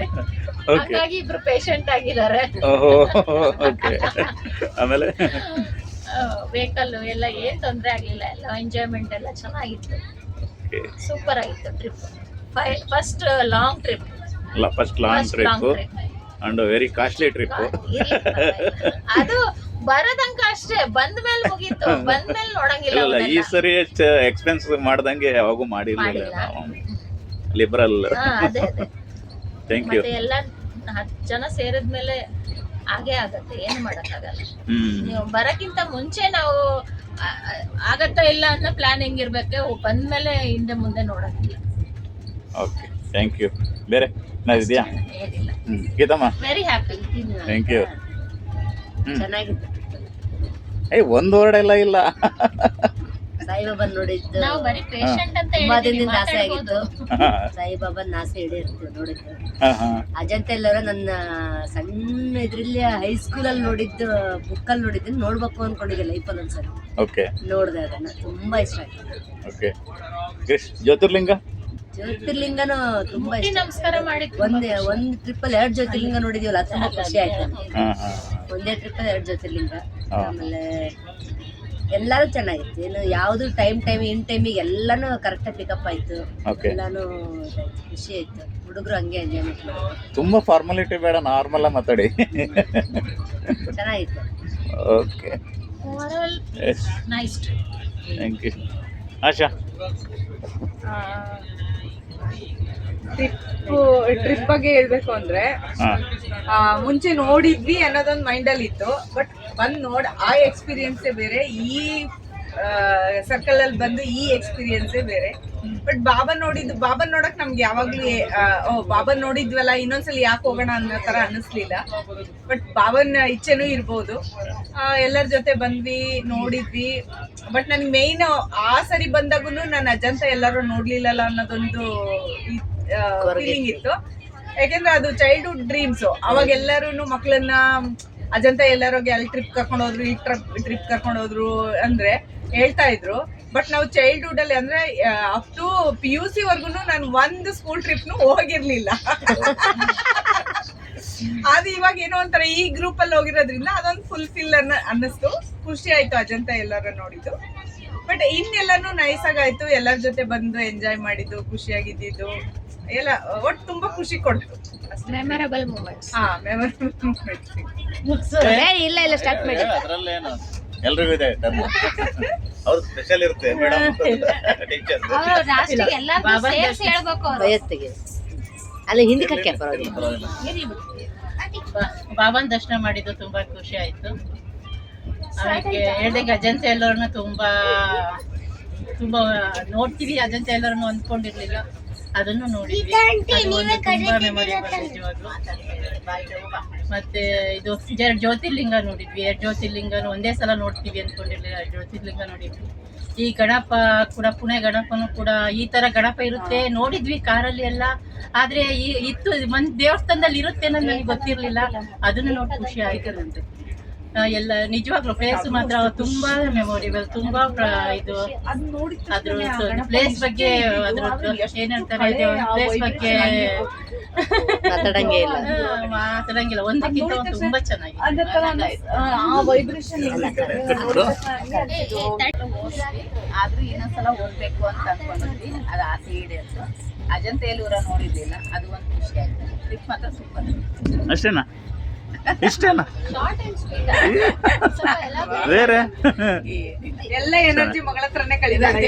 ಹಾಗಾಗಿ ಇಬ್ರು ಪೇಷಂಟ್ ಆಗಿದ್ದಾರೆ. ಆಮೇಲೆ ವೆಹಿಕಲ್ ಎಲ್ಲ ಏನ್ ತೊಂದ್ರೆ ಆಗ್ಲಿಲ್ಲ. ಎಲ್ಲ ಎಂಜಾಯ್ಮೆಂಟ್ ಎಲ್ಲ ಚೆನ್ನಾಗಿತ್ತು. ಸೂಪರ್ ಆಗಿತ್ತು trip. First long trip and very costly trip. ಅದು ಬರದಂಕ ಅಷ್ಟೇ, ಬಂದ ಮೇಲೆ ಮುಗೀತು. ಬಂದ ಮೇಲೆ ನೋಡಂಗಿಲ್ಲ. ಈ ಸರಿ ಎಕ್ಸ್ಪೆನ್ಸ್ ಮಾಡ್ದಂಗೆ ಯಾವಾಗೂ ಮಾಡಿರ್ಲಿಲ್ಲ ನಾವು. ಲಿಬರಲ್. ಅದೇ ಥ್ಯಾಂಕ್ ಯು. ಎಲ್ಲ 10 ಜನ ಸೇರಿದ್ಮೇಲೆ ಹಾಗೇ ಆಗತ್ತೆ, ಏನು ಮಾಡೋಕ್ಕಾಗಲ್ಲ. ಹ್ಮ್ ನೀವು ಬರಕ್ಕಿಂತ ಮುಂಚೆ ನಾವು ಆಗತ್ತಾ ಇಲ್ಲ ಅನ್ನೋ ಪ್ಲಾನಿಂಗ್ ಇರ್ಬೇಕು, ಬಂದ್ಮೇಲೆ ಹಿಂದೆ ಮುಂದೆ ನೋಡೋದಿಲ್ಲ. Okay, thank you. ಬೇರೆ ಇದೆಯಾ? ಏನಿಲ್ಲ, Geethamma very happy. Thank you. ಚೆನ್ನಾಗಿತ್ತು. ಒಂದು ವರ್ಡ್ ಎಲ್ಲ ಇಲ್ಲ. ಸಾಯಿಬಾಬನ್ ನೋಡಿದ್ದು ನಾವು ಬರೀ ಪೇಷಂಟ್ ಅಂತ ತುಂಬಾ ಹೇಳಿದೀವಿ, ದಿನದಿಂದ ಆಸೆ ಮಾತಾಡ್ಬೋದು. ಆಗಿತ್ತು. ಸಾಯಿಬಾಬನ್ ಆಸೆ ಈಡೇರಿತ್ತು ನೋಡಿದ್ದು. ಅಜಂತ ಎಲ್ಲರೂ ನನ್ನ ಸಣ್ಣ ಇದ್ರಲ್ಲಿ ಹೈಸ್ಕೂಲಲ್ಲಿ ನೋಡಿದ್ದು, ಬುಕ್ಕಲ್ಲಿ ನೋಡಿದ್ದು, ನೋಡ್ಬೇಕು ಅನ್ಕೊಂಡಿದ್ದೆ ಲೈಫಲ್ಲಿ ಒಂದ್ಸರಿ. ಓಕೆ, ನೋಡಿದೆ, ಅದನ್ನ ತುಂಬಾ ಇಷ್ಟ ಆಯ್ತು. ಓಕೆ. ಜ್ಯೋತಿರ್ಲಿಂಗ ಜ್ಯೋತಿರ್ಲಿಂಗನೂ ತುಂಬಾ ಇಷ್ಟ. ನಮಸ್ಕಾರ ಮಾಡಿದ್ವಿ. ಒಂದ್ ಟ್ರಿಪ್ ಅಲ್ಲಿ 2 ಜ್ಯೋತಿರ್ಲಿಂಗ ನೋಡಿದೀವಲ್ಲ, ಅದು ತುಂಬಾ ಖುಷಿ ಆಯ್ತು ನನಗೆ. ಒಂದೇ ಟ್ರಿಪ್ ಅಲ್ಲಿ 2 ಜ್ಯೋತಿರ್ಲಿಂಗ. ಆಮೇಲೆ ಎಲ್ಲಾರು ಚೆನ್ನಾಗಿತ್ತು. ಏನು ಯಾವ್ದು ಟೈಮ್ ಇನ್ ಟೈಮಿಗೆ ಎಲ್ಲಾನು ಕರೆಕ್ಟಾಗಿ ಪಿಕಪ್ ಆಯ್ತು. ಎಲ್ಲಾನು ಖುಷಿ ಆಯ್ತು. ಹುಡುಗರು ಹಂಗೆ ಎಂಜಾಯ್ಮೆಂಟ್ ಮಾಡಿದ್ರು. ತುಂಬಾ ಫಾರ್ಮಾಲಿಟಿ ಬೇಡ, ನಾರ್ಮಲ್ ಮಾತಾಡಿ. ಚೆನ್ನಾಗಿತ್ತು. Okay, overall nice. Thank you. Asha? Trip ಬಗ್ಗೆ ಹೇಳ್ಬೇಕು ಅಂದ್ರೆ, ಮುಂಚೆ ನೋಡಿದ್ವಿ ಅನ್ನೋದೊಂದು ಮೈಂಡಲ್ಲಿ ಇತ್ತು. ಬಟ್ ಬಂದ್ ಆ ಎಕ್ಸ್ಪೀರಿಯನ್ಸೇ ಬೇರೆ, ಈ ಸರ್ಕಲ್ ಅಲ್ಲಿ ಬಂದು ಈ ಎಕ್ಸ್ಪೀರಿಯನ್ಸೇ ಬೇರೆ. ಬಟ್ ಬಾಬನ್ ನೋಡಕ್ ನಮ್ಗೆ ಯಾವಾಗ್ಲೂ ಬಾಬನ್ ನೋಡಿದ್ವಲ್ಲ, ಇನ್ನೊಂದ್ಸಲ ಯಾಕೆ ಹೋಗೋಣ ಅನ್ನೋ ತರ ಅನಿಸ್ಲಿಲ್ಲ. ಬಟ್ ಬಾಬನ್ ಇಚ್ಛೆನೂ ಇರ್ಬೋದು. ಎಲ್ಲರ ಜೊತೆ ಬಂದ್ವಿ, ನೋಡಿದ್ವಿ. ಬಟ್ ನನ್ಗೆ ಮೇಯ್ನ್ ಆ ಸರಿ ಬಂದಾಗೂ ನಾನು ಅಜಂತ ಎಲ್ಲರೂ ನೋಡ್ಲಿಲ್ಲಲ್ಲ ಅನ್ನೋದೊಂದು ಫೀಲಿಂಗ್ ಇತ್ತು. ಯಾಕೆಂದ್ರೆ ಅದು ಚೈಲ್ಡ್ಹುಡ್ ಡ್ರೀಮ್ಸ್. ಅವಾಗ ಎಲ್ಲರೂ ಮಕ್ಳನ್ನ ಅಜಂತ ಎಲ್ಲರೋಗಿ ಅಲ್ಲಿ ಟ್ರಿಪ್ ಕರ್ಕೊಂಡು ಹೋದ್ರು, ಈ ಟ್ರಿಪ್ ಕರ್ಕೊಂಡು ಹೋದ್ರು ಅಂದ್ರೆ ಹೇಳ್ತಾ ಇದ್ರು. ಬಟ್ ನಾವು ಚೈಲ್ಡ್ಹುಡ್ ಅಲ್ಲಿ ಅಂದ್ರೆ ಅಪ್ ಟು PUC ವರ್ಗು ನಾನು ಒಂದು ಸ್ಕೂಲ್ ಟ್ರಿಪ್ನು ಹೋಗಿರ್ಲಿಲ್ಲ. ಅದು ಇವಾಗ ಏನೋ ಒಂಥರ ಈ ಗ್ರೂಪ್ ಅಲ್ಲಿ ಹೋಗಿರೋದ್ರಿಂದ ಅದೊಂದು ಫುಲ್ಫಿಲ್ ಅನ್ನಿಸ್ತು. ಖುಷಿ ಆಯ್ತು ಅಜಂತ ಎಲ್ಲರೂ ನೋಡಿದ್ದು. ಬಟ್ ಇನ್ನೆಲ್ಲಾನು ನೈಸ್ ಆಗಾಯ್ತು. ಎಲ್ಲರ ಜೊತೆ ಬಂದು ಎಂಜಾಯ್ ಮಾಡಿದ್ದು, ಖುಷಿಯಾಗಿದ್ದು ಎಲ್ಲ ಒಟ್ಟು ತುಂಬಾ ಖುಷಿ ಕೊಡ್ತು. Memorable moments. Memorable moments. ಇಲ್ಲ ಸ್ಟಾರ್ಟ್ ಮಾಡಿ. ಅದ್ರಲ್ಲೇನು ಎಲ್ರಿಗೂ ಇದೆ, ಅವ್ರು ಸ್ಪೆಷಲ್ ಇರುತ್ತೆ ಮೇಡಮ್, ಟೀಚರ್. ಲಾಸ್ಟಿಗೆ ಎಲ್ಲಾರ್ಗೂ ಸೇರ್ಸಿ ಹೇಳ್ಬೇಕು ಅವ್ರು. ವಯಸ್ಸಿಗೆ ಅಲ್ಲಿ ಹಿಂದೆ ಕಕ್ಕೆ ಬಾಬಾನ್ ದರ್ಶನ ಮಾಡಿದ್ದು ತುಂಬಾ ಖುಷಿ ಆಯ್ತು. ಅದಕ್ಕೆ ಹೇಳ್ದಂಗೆ ಅಜಂತ ಎಲ್ಲರನ್ನ ತುಂಬಾ ನೋಡ್ತೀವಿ, ಅಜಂತ ಎಲ್ಲರನ್ನು ಅಂದ್ಕೊಂಡಿರ್ಲಿಲ್ಲ, ಅದನ್ನು ನೋಡಿದ್ವಿ. ಅದು ಒಂದು ತುಂಬಾ ಮೆಮೊರೇಬಲ್ ನಿಜವಾಗ್ಲೂ. ಮತ್ತೆ ಇದು 2 ಜ್ಯೋತಿರ್ಲಿಂಗ ನೋಡಿದ್ವಿ. 2 ಜ್ಯೋತಿರ್ಲಿಂಗನು ಒಂದೇ ಸಲ ನೋಡ್ತೀವಿ ಅಂದ್ಕೊಂಡಿರ್ಲಿಲ್ಲ, 2 ಜ್ಯೋತಿರ್ಲಿಂಗ ನೋಡಿದ್ವಿ. ಈ ಗಣಪ ಕೂಡ, ಪುಣೆ ಗಣಪನು ಕೂಡ ಈ ತರ ಗಣಪ ಇರುತ್ತೆ ನೋಡಿದ್ವಿ ಕಾರಲ್ಲಿ ಎಲ್ಲ. ಆದ್ರೆ ಇತ್ತು ದೇವಸ್ಥಾನದಲ್ಲಿ ಇರುತ್ತೆ ಅನ್ನೋದು ನನಗೆ ಗೊತ್ತಿರ್ಲಿಲ್ಲ. ಅದನ್ನು ನೋಡಿ ಖುಷಿ ಆಯ್ತು ನಂಗೆ. ಎಲ್ಲ ನಿಜವಾಗ್ಲೂ ಪ್ಲೇಸ್ ಮಾತ್ರ ತುಂಬಾ ಮೆಮೊರೇಬಲ್. ತುಂಬಾ ಇದು ಅದ್ರ ಪ್ಲೇಸ್ ಬಗ್ಗೆ, ಅದ್ರ ಏನಂತಾರೆ ಪ್ಲೇಸ್ ಬಗ್ಗೆ ಮಾತಾಡಂಗಿಲ್ಲ. ಒಂದಕ್ಕಿಂತ ತುಂಬಾ ಚೆನ್ನಾಗಿದೆ. ಆದ್ರೂ ಇನ್ನೊಂದ್ಸಲ ಹೋಗ್ಬೇಕು ಅಂತ ಅನ್ಕೊಂಡಿದ್ವಿ. ಅದು ಆಸೆ ಈಡೇರಿತು. ಅಜಂತ ಎಲ್ಲೂರ ನೋಡಿದ್ದಿಲ್ಲ, ಅದು ಒಂದು ಖುಷಿ ಆಯ್ತು. ಟ್ರಿಪ್ ಮಾತ್ರ ಸೂಪರ್. ಅಷ್ಟೇನಾ? ಇಷ್ಟೇನಾ? ಬೇರೆ ಎಲ್ಲ ಎನರ್ಜಿ ಮಗಳ ಹತ್ರನೇ ಕಳಿದಾರೆ.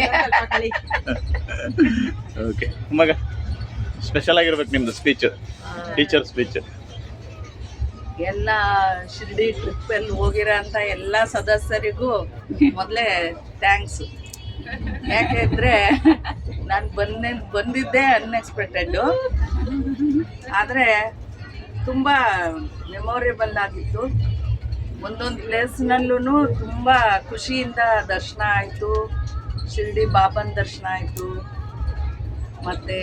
ಓಕೆ, ಮಗ ಸ್ಪೆಷಲ್ ಆಗಿರ್ಬೇಕು ನಿಮ್ದು ಸ್ಪೀಚ್, ಟೀಚರ್ ಸ್ಪೀಚ್. ಎಲ್ಲ ಶಿರ್ಡಿ ಟ್ರಿಪ್ ಅಲ್ಲಿ ಹೋಗಿರೋ ಅಂತ ಎಲ್ಲ ಸದಸ್ಯರಿಗೂ ಮೊದಲೇ ಥ್ಯಾಂಕ್ಸ್. ಯಾಕೆಂದ್ರೆ ನಾನು ಬಂದಿದ್ದೆ ಅನ್ಎಕ್ಸ್ಪೆಕ್ಟೆಡ್, ಆದರೆ ತುಂಬ ಮೆಮೊರೇಬಲ್ ಆಗಿತ್ತು. ಒಂದೊಂದು ಪ್ಲೇಸ್ನಲ್ಲೂ ತುಂಬ ಖುಷಿಯಿಂದ ದರ್ಶನ ಆಯಿತು. ಶಿರ್ಡಿ ಬಾಬನ್ ದರ್ಶನ ಆಯಿತು, ಮತ್ತು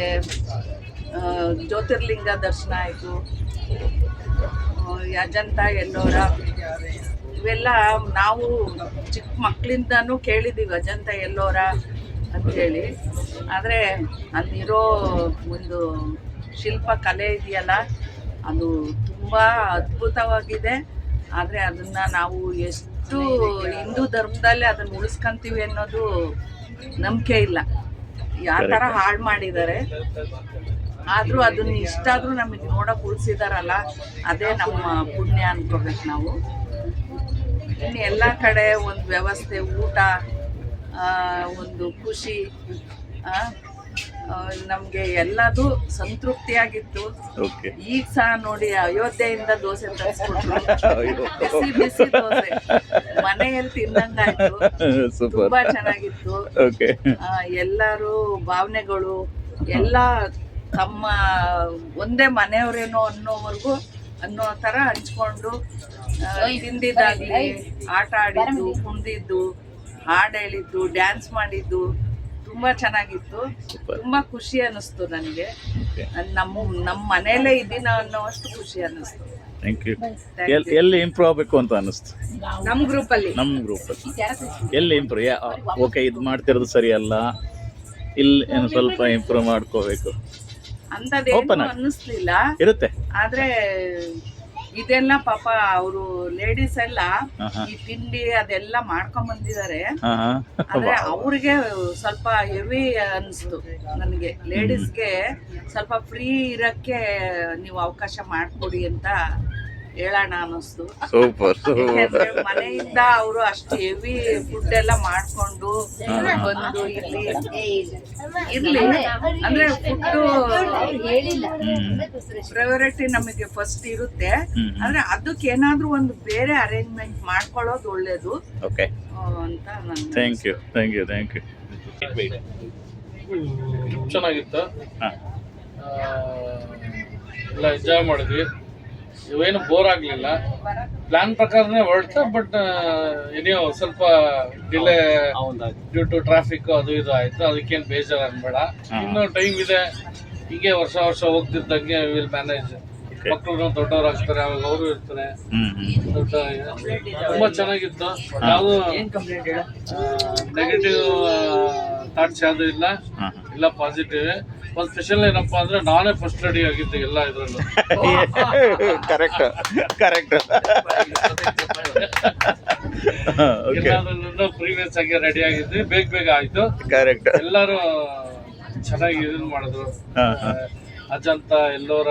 ಜ್ಯೋತಿರ್ಲಿಂಗ ದರ್ಶನ ಆಯಿತು, ಅಜಂತ ಎಲ್ಲೋರ ಇವೆಲ್ಲ ನಾವು ಚಿಕ್ಕ ಮಕ್ಕಳಿಂದನೂ ಕೇಳಿದ್ದೀವಿ ಅಜಂತ ಎಲ್ಲೋರ ಅಂಥೇಳಿ. ಆದರೆ ಅಲ್ಲಿರೋ ಒಂದು ಶಿಲ್ಪ ಕಲೆ ಇದೆಯಲ್ಲ, ಅದು ತುಂಬ ಅದ್ಭುತವಾಗಿದೆ. ಆದರೆ ಅದನ್ನು ನಾವು ಎಷ್ಟು ಹಿಂದೂ ಧರ್ಮದಲ್ಲಿ ಅದನ್ನು ಉಳಿಸ್ಕೊಂತೀವಿ ಅನ್ನೋದು ನಂಬಿಕೆ ಇಲ್ಲ. ಯಾವ ಥರ ಹಾಳು ಮಾಡಿದ್ದಾರೆ. ಆದರೂ ಅದನ್ನು ಇಷ್ಟಾದರೂ ನಮಗೆ ನೋಡೋಕೆ ಉಳಿಸಿದಾರಲ್ಲ, ಅದೇ ನಮ್ಮ ಪುಣ್ಯ ಅನ್ಕೋಬೇಕು ನಾವು. ಇನ್ನು ಎಲ್ಲ ಕಡೆ ಒಂದು ವ್ಯವಸ್ಥೆ, ಊಟ, ಒಂದು ಖುಷಿ, ನಮ್ಗೆ ಎಲ್ಲದು ಸಂತೃಪ್ತಿಯಾಗಿತ್ತು. ಓಕೆ. ಈಗ ಸಹ ನೋಡಿ ಅಯೋಧ್ಯೆಯಿಂದ ದೋಸೆ ತರಿಸ್ಕೊಟ್ರು, ಬಿಸಿ ಬಿಸಿ ದೋಸೆ ಮನೆಯಲ್ಲಿ ತಿನ್ನಂಗಾಯ್ತು. ಸೂಪರ್. ತುಂಬಾ ಚೆನ್ನಾಗಿತ್ತು. ಓಕೆ. ಎಲ್ಲರೂ ಭಾವನೆಗಳು ಎಲ್ಲ ತಮ್ಮ ಒಂದೇ ಮನೆಯವರೇನೋ ಅನ್ನೋ ತರ ಹಂಚ್ಕೊಂಡು ತಿಂದಿದ್ದಾಗ್ಲಿ, ಆಟ ಆಡಿದ್ದು, ಕುಣಿದಿದ್ದು, ಹಾಡು ಹೇಳಿದ್ದು, ಡ್ಯಾನ್ಸ್ ಮಾಡಿದ್ದು ತುಂಬಾ ಚೆನ್ನಾಗಿತ್ತು. ತುಂಬಾ ಖುಷಿ ಅನ್ನಿಸ್ತು ನನಗೆ. ನಮ್ಮ ಮನೆಯಲ್ಲೇ ಇದ್ದೀನ ಅನ್ನೋಷ್ಟು ಖುಷಿ ಅನ್ನಿಸ್ತು. Thank you. ಎಲ್ಲಿ ಇಂಪ್ರೂವ್ ಆಗಬೇಕು ಅಂತ ಅನ್ನಿಸ್ತು? ನಮ್ಮ ಗ್ರೂಪಲ್ಲಿ ಎಲ್ಲಿ ಇಂಪ್ರೂವ್? ಓಕೆ, ಇದು ಮಾಡ್ತಿರೋದು ಸರಿ ಅಲ್ಲ, ಇಲ್ಲಿ ಏನು ಸ್ವಲ್ಪ ಇಂಪ್ರೂವ್ ಮಾಡ್ಕೋಬೇಕು ಅಂತದೇನು ಅನ್ನಿಸ್ಲಿಲ್ಲ. ಇರುತ್ತೆ. ಆದ್ರೆ ಇದೆಲ್ಲ ಪಾಪ ಅವರು ಲೇಡೀಸ್ ಎಲ್ಲ ಈ ತಿಂಡಿ ಅದೆಲ್ಲ ಮಾಡ್ಕೊಂಡ್ ಬಂದಿದ್ದಾರೆ. ಆದ್ರೆ ಅವ್ರಿಗೆ ಸ್ವಲ್ಪ ಹೆವಿ ಅನ್ಸ್ತು ನನಗೆ. ಲೇಡೀಸ್ಗೆ ಸ್ವಲ್ಪ ಫ್ರೀ ಇರಕ್ಕೆ ನೀವು ಅವಕಾಶ ಮಾಡ್ಕೊಡಿ ಅಂತ ಹೇಳೋಣ ಅನ್ನಿಸ್ತು. ಸೂಪರ್. ಮನೆಯಿಂದ ಅವರು ಅಷ್ಟು ಹೆವಿ ಫುಡ್ ಎಲ್ಲ ಮಾಡ್ಕೊಂಡು ಬಂದು ಇಲ್ಲಿ ಇರ್ಲಿ ಅಂದ್ರೆ ಫುಡ್ ಪ್ರಯಾರಿಟಿ ನಮಗೆ ಫಸ್ಟ್ ಇರುತ್ತೆ. ಆದ್ರೆ ಅದಕ್ಕೆ ಏನಾದ್ರೂ ಒಂದು ಬೇರೆ ಅರೇಂಜ್ಮೆಂಟ್ ಮಾಡ್ಕೊಳ್ಳೋದು ಒಳ್ಳೇದು ಅಂತ ನಾನು. Thank you. ಚೆನ್ನಾಗಿತ್ತು, ಎಲ್ಲ ಎಂಜಾಯ್ ಮಾಡಿದ್ವಿ. ಇವೇನು ಬೋರ್ ಆಗಲಿಲ್ಲ. ಪ್ಲಾನ್ ಪ್ರಕಾರನೇ ಹೊರಡ್ತಾ, ಬಟ್ ಏನೋ ಸ್ವಲ್ಪ ಡಿಲೇ ಡ್ಯೂ ಟು ಟ್ರಾಫಿಕ್ ಅದು ಇದು ಆಯ್ತು. ಅದಕ್ಕೇನು ಬೇಜಾರು ಅನ್ಬೇಡ, ಇನ್ನೂ ಟೈಮ್ ಇದೆ. ಹೀಗೆ ವರ್ಷ ಹೋಗ್ತಿದ್ದಂಗೆ ವಿಲ್ ಮ್ಯಾನೇಜ್. ಮಕ್ಕಳು ದೊಡ್ಡವರಾಗ್ತಾರೆ, ಅವಾಗ ಅವರು ಇರ್ತಾರೆ. ತುಂಬಾ ಚೆನ್ನಾಗಿತ್ತು. ಯಾವುದು ನೆಗೆಟಿವ್ ಥಾಟ್ಸ್ ಯಾವುದು ಇಲ್ಲ, ಎಲ್ಲ ಪಾಸಿಟಿವ್. ಒಂದು ಸ್ಪೆಷಲ್ ಏನಪ್ಪಾ ಅಂದ್ರೆ ನಾನೇ ಫಸ್ಟ್ ರೆಡಿ ಆಗಿದ್ದೆ ಎಲ್ಲ ಇದ್ರಲ್ಲೂ. ಕರೆಕ್ಟ್. ಎಲ್ಲಾದ್ರಲ್ಲೂ ಪ್ರೀವಿಯಸ್ ಆಗಿ ರೆಡಿ ಆಗಿದ್ವಿ, ಬೇಗ ಆಯ್ತು. ಕರೆಕ್ಟ್. ಎಲ್ಲರೂ ಚೆನ್ನಾಗಿ ಇದನ್ನ ಮಾಡಿದ್ರು. ಅಜಂತ ಎಲ್ಲರ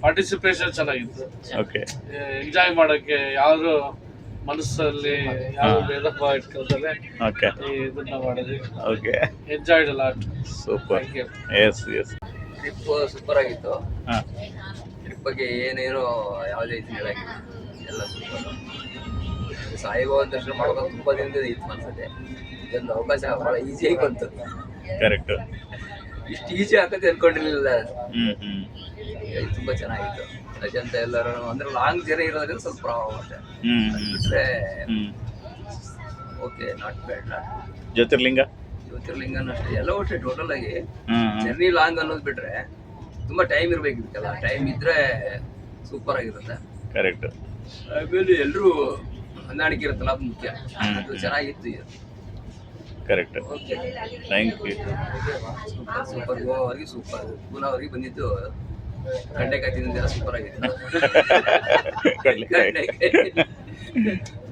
ಪಾರ್ಟಿಸಿಪೇಷನ್ ಚೆನ್ನಾಗಿತ್ತು. ಎಂಜಾಯ್ ಮಾಡಕ್ಕೆ ಯಾರು ಮನಸ್ಸಲ್ಲಿ ಯಾವ ಭೇದ ಭಾವ ಇಟ್ಕೊಳ್ತಾರೆ ಇದನ್ನ ಮಾಡಿದ್ವಿ. Enjoyed a lot. Super. Trip super ಆಗಿತ್ತು. ಟ್ರಿಪ್ ಬಗ್ಗೆ ಏನೇನೋ ಯಾವುದೇ ಇದು ಹೇಳಾಗಿಲ್ಲ, ಎಲ್ಲ ಸೂಪರ್. ಸಾಯಿಬಾಬಾ ದರ್ಶನ ಮಾಡೋದು ತುಂಬಾ ದಿನದಿಂದ ಇತ್ತು ಅನ್ಸುತ್ತೆ. ಇದೊಂದು ಅವಕಾಶ ಬಹಳ ಈಸಿಯಾಗಿ ಬಂತು. ಕರೆಕ್ಟ್. ಇಷ್ಟು ಈಸಿ ಆಗತ್ತೆ ಅನ್ಕೊಂಡಿರ್ಲಿಲ್ಲ. ತುಂಬಾ ಚೆನ್ನಾಗಿತ್ತು. ಅಜಂತ ಎಲ್ಲರೂ ಅಂದ್ರೆ ಲಾಂಗ್ ಜರ್ನಿ ಇರೋದ್ರಿಂದ ಸ್ವಲ್ಪ ಪ್ರಾಬ್ಲಮ್ ಅಷ್ಟೇ. Okay, not bad. ಜ್ಯೋತಿರ್ಲಿಂಗನೂ ಅಷ್ಟೇ, ಎಲ್ಲ ಒಟ್ಟೆ ಟೋಟಲ್ ಆಗಿ ಜರ್ನಿ ಲಾಂಗ್ ಅನ್ನೋದು ಬಿಟ್ರೆ ತುಂಬಾ ಟೈಮ್ ಇರ್ಬೇಕಿತ್ತಲ್ಲ. ಟೈಮ್ ಇದ್ರೆ ಸೂಪರ್ ಆಗಿರುತ್ತೆ. ಕರೆಕ್ಟ್. ಆಮೇಲೆ ಎಲ್ಲರೂ ಹೊಂದಾಣಿಕೆ ಇರುತ್ತಲ್ಲ, ಅದು ಮುಖ್ಯ. ಅದು ಚೆನ್ನಾಗಿತ್ತು ಇದು. ಕರೆಕ್ಟ್. Thank you. ಸೂಪರ್. ಗೋವಾವರೆಗೆ ಸೂಪರ್. ಪೂನಾವರೆಗೆ ಬಂದಿದ್ದು ಗಂಟೆಕಾಯಿ ತಿಂದಿದ್ದೆಲ್ಲ ಸೂಪರ್ ಆಗಿತ್ತು.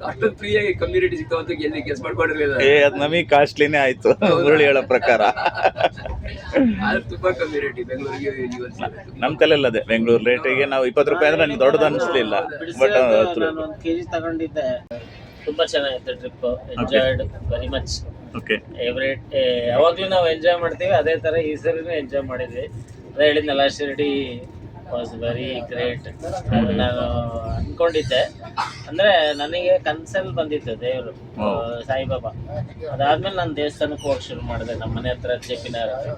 ಅಷ್ಟೊಂದು ಫ್ರೀಯಾಗಿ ಕಮ್ಯುನಿಟಿ ಸಿಗ್ತಾವಂತ ಎಲ್ಲಿ ಗೆಸ್ ಮಾಡ್ಕೊಂಡಿರ್ಲಿಲ್ಲ. ಅದು ನಮಗೆ ಕಾಸ್ಟ್ಲಿನೇ ಆಯ್ತು ಮುರಳಿ ಹೇಳೋ ಪ್ರಕಾರ. ತುಂಬಾ ಕಮ್ಯುನಿಟಿ ಬೆಂಗಳೂರಿಗೆ ನಮ್ ತಲೆಲ್ಲ ಅದೇ ಬೆಂಗಳೂರು ರೇಟಿಗೆ ನಾವು 20 ರೂಪಾಯಿ ಅಂದ್ರೆ ನನಗೆ ದೊಡ್ಡದು ಅನಿಸ್ಲಿಲ್ಲ. ಬಟ್ ನಾನು 1 kg ತಗೊಂಡಿದ್ದೆ. ತುಂಬಾ ಚೆನ್ನಾಗಿತ್ತು trip. Enjoyed very much. Okay. ಯಾವಾಗ್ಲೂ ನಾವು ಎಂಜಾಯ್ ಮಾಡ್ತೀವಿ, ಅದೇ ತರ ಈ ಸರಿನೂ ಎಂಜಾಯ್ ಮಾಡಿದ್ವಿ. ಅದೇ ಹೇಳಿದ್ನಲ್ಲ, ಶಿರ್ಡಿ ವಾಸ್ ವೆರಿ ಗ್ರೇಟ್. ನಾನು ಅನ್ಕೊಂಡಿದ್ದೆ, ಅಂದ್ರೆ ನನಗೆ ಕನ್ಸಲ್ಲಿ ಬಂದಿತ್ತು ದೇವರು ಸಾಯಿಬಾಬಾ. ಅದಾದ್ಮೇಲೆ ನಾನು ದೇವಸ್ಥಾನಕ್ಕೆ ಹೋಗಿ ಶುರು ಮಾಡಿದೆ, ನಮ್ಮ ಮನೆ ಹತ್ರ JP ನಗರ.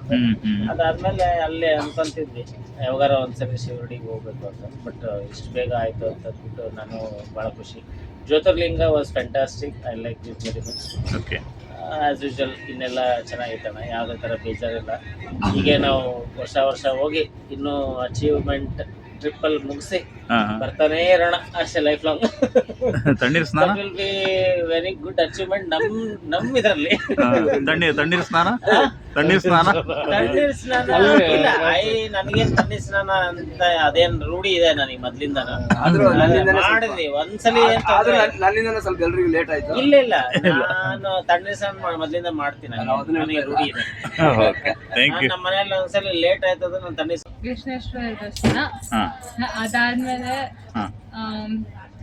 ಅದಾದ್ಮೇಲೆ ಅಲ್ಲೇ ಅನ್ಕೊಂತಿದ್ವಿ ಯಾವಾಗಾರ ಒಂದ್ಸರಿ ಶಿರ್ಡಿಗೆ ಹೋಗ್ಬೇಕು ಅಂತ. ಬಟ್ ಇಷ್ಟು ಬೇಗ ಆಯ್ತು ಅಂತ ಅಂದ್ಬಿಟ್ಟು ನಾನು ಬಹಳ ಖುಷಿ. Jyotirlinga was fantastic. I like this very much. Okay. As usual ಇನ್ನೆಲ್ಲ ಚೆನ್ನಾಗಿತ್ತಣ್ಣ, ಯಾವುದೇ ಥರ ಬೇಜಾರಿಲ್ಲ. ಹೀಗೆ ನಾವು ವರ್ಷ ಹೋಗಿ ಇನ್ನೂ ಅಚೀವ್ಮೆಂಟ್ ಟ್ರಿಪ್ಪಲ್ಲಿ ಮುಗಿಸಿ ಬರ್ತಾನೇ ಇರೋಣ ಅಷ್ಟೇ ಲೈಫ್ ಲಾಂಗ್. ತಣ್ಣೀರ್ ಸ್ನಾನ will be very good achievement ನಮ್ಮ ಇದರಲ್ಲಿ. ತಣ್ಣೀರ್ ಸ್ನಾನ ಇಲ್ಲ, ನನಗೇನು ತಣ್ಣೀರ್ ಸ್ನಾನ ಅಂತ ಅದೇನ್ ರೂಢಿ ಇದೆ ನನಗೆ ಮೊದ್ಲಿಂದ. ಮಾಡಿದ್ವಿ ಒಂದ್ಸಲಿ. ಸ್ವಲ್ಪ ಎಲ್ರಿಗೂ ಲೇಟ್ ಆಯ್ತು. ಇಲ್ಲ, ನಾನು ತಣ್ಣೀರ್ ಸ್ನಾನ ಮೊದ್ಲಿಂದ ಮಾಡ್ತೀನಿ, ನನಗೆ ರೂಢಿ ಇದೆ. ನಮ್ಮ ಮನೆಯಲ್ಲಿ ಒಂದ್ಸಲಿ ಲೇಟ್ ಆಯ್ತದ ನಾನು ತಣ್ಣೀರ್ ಕೃಷ್ಣೇಶ್ವರ ದರ್ಶನ, ಅದಾದ್ಮೇಲೆ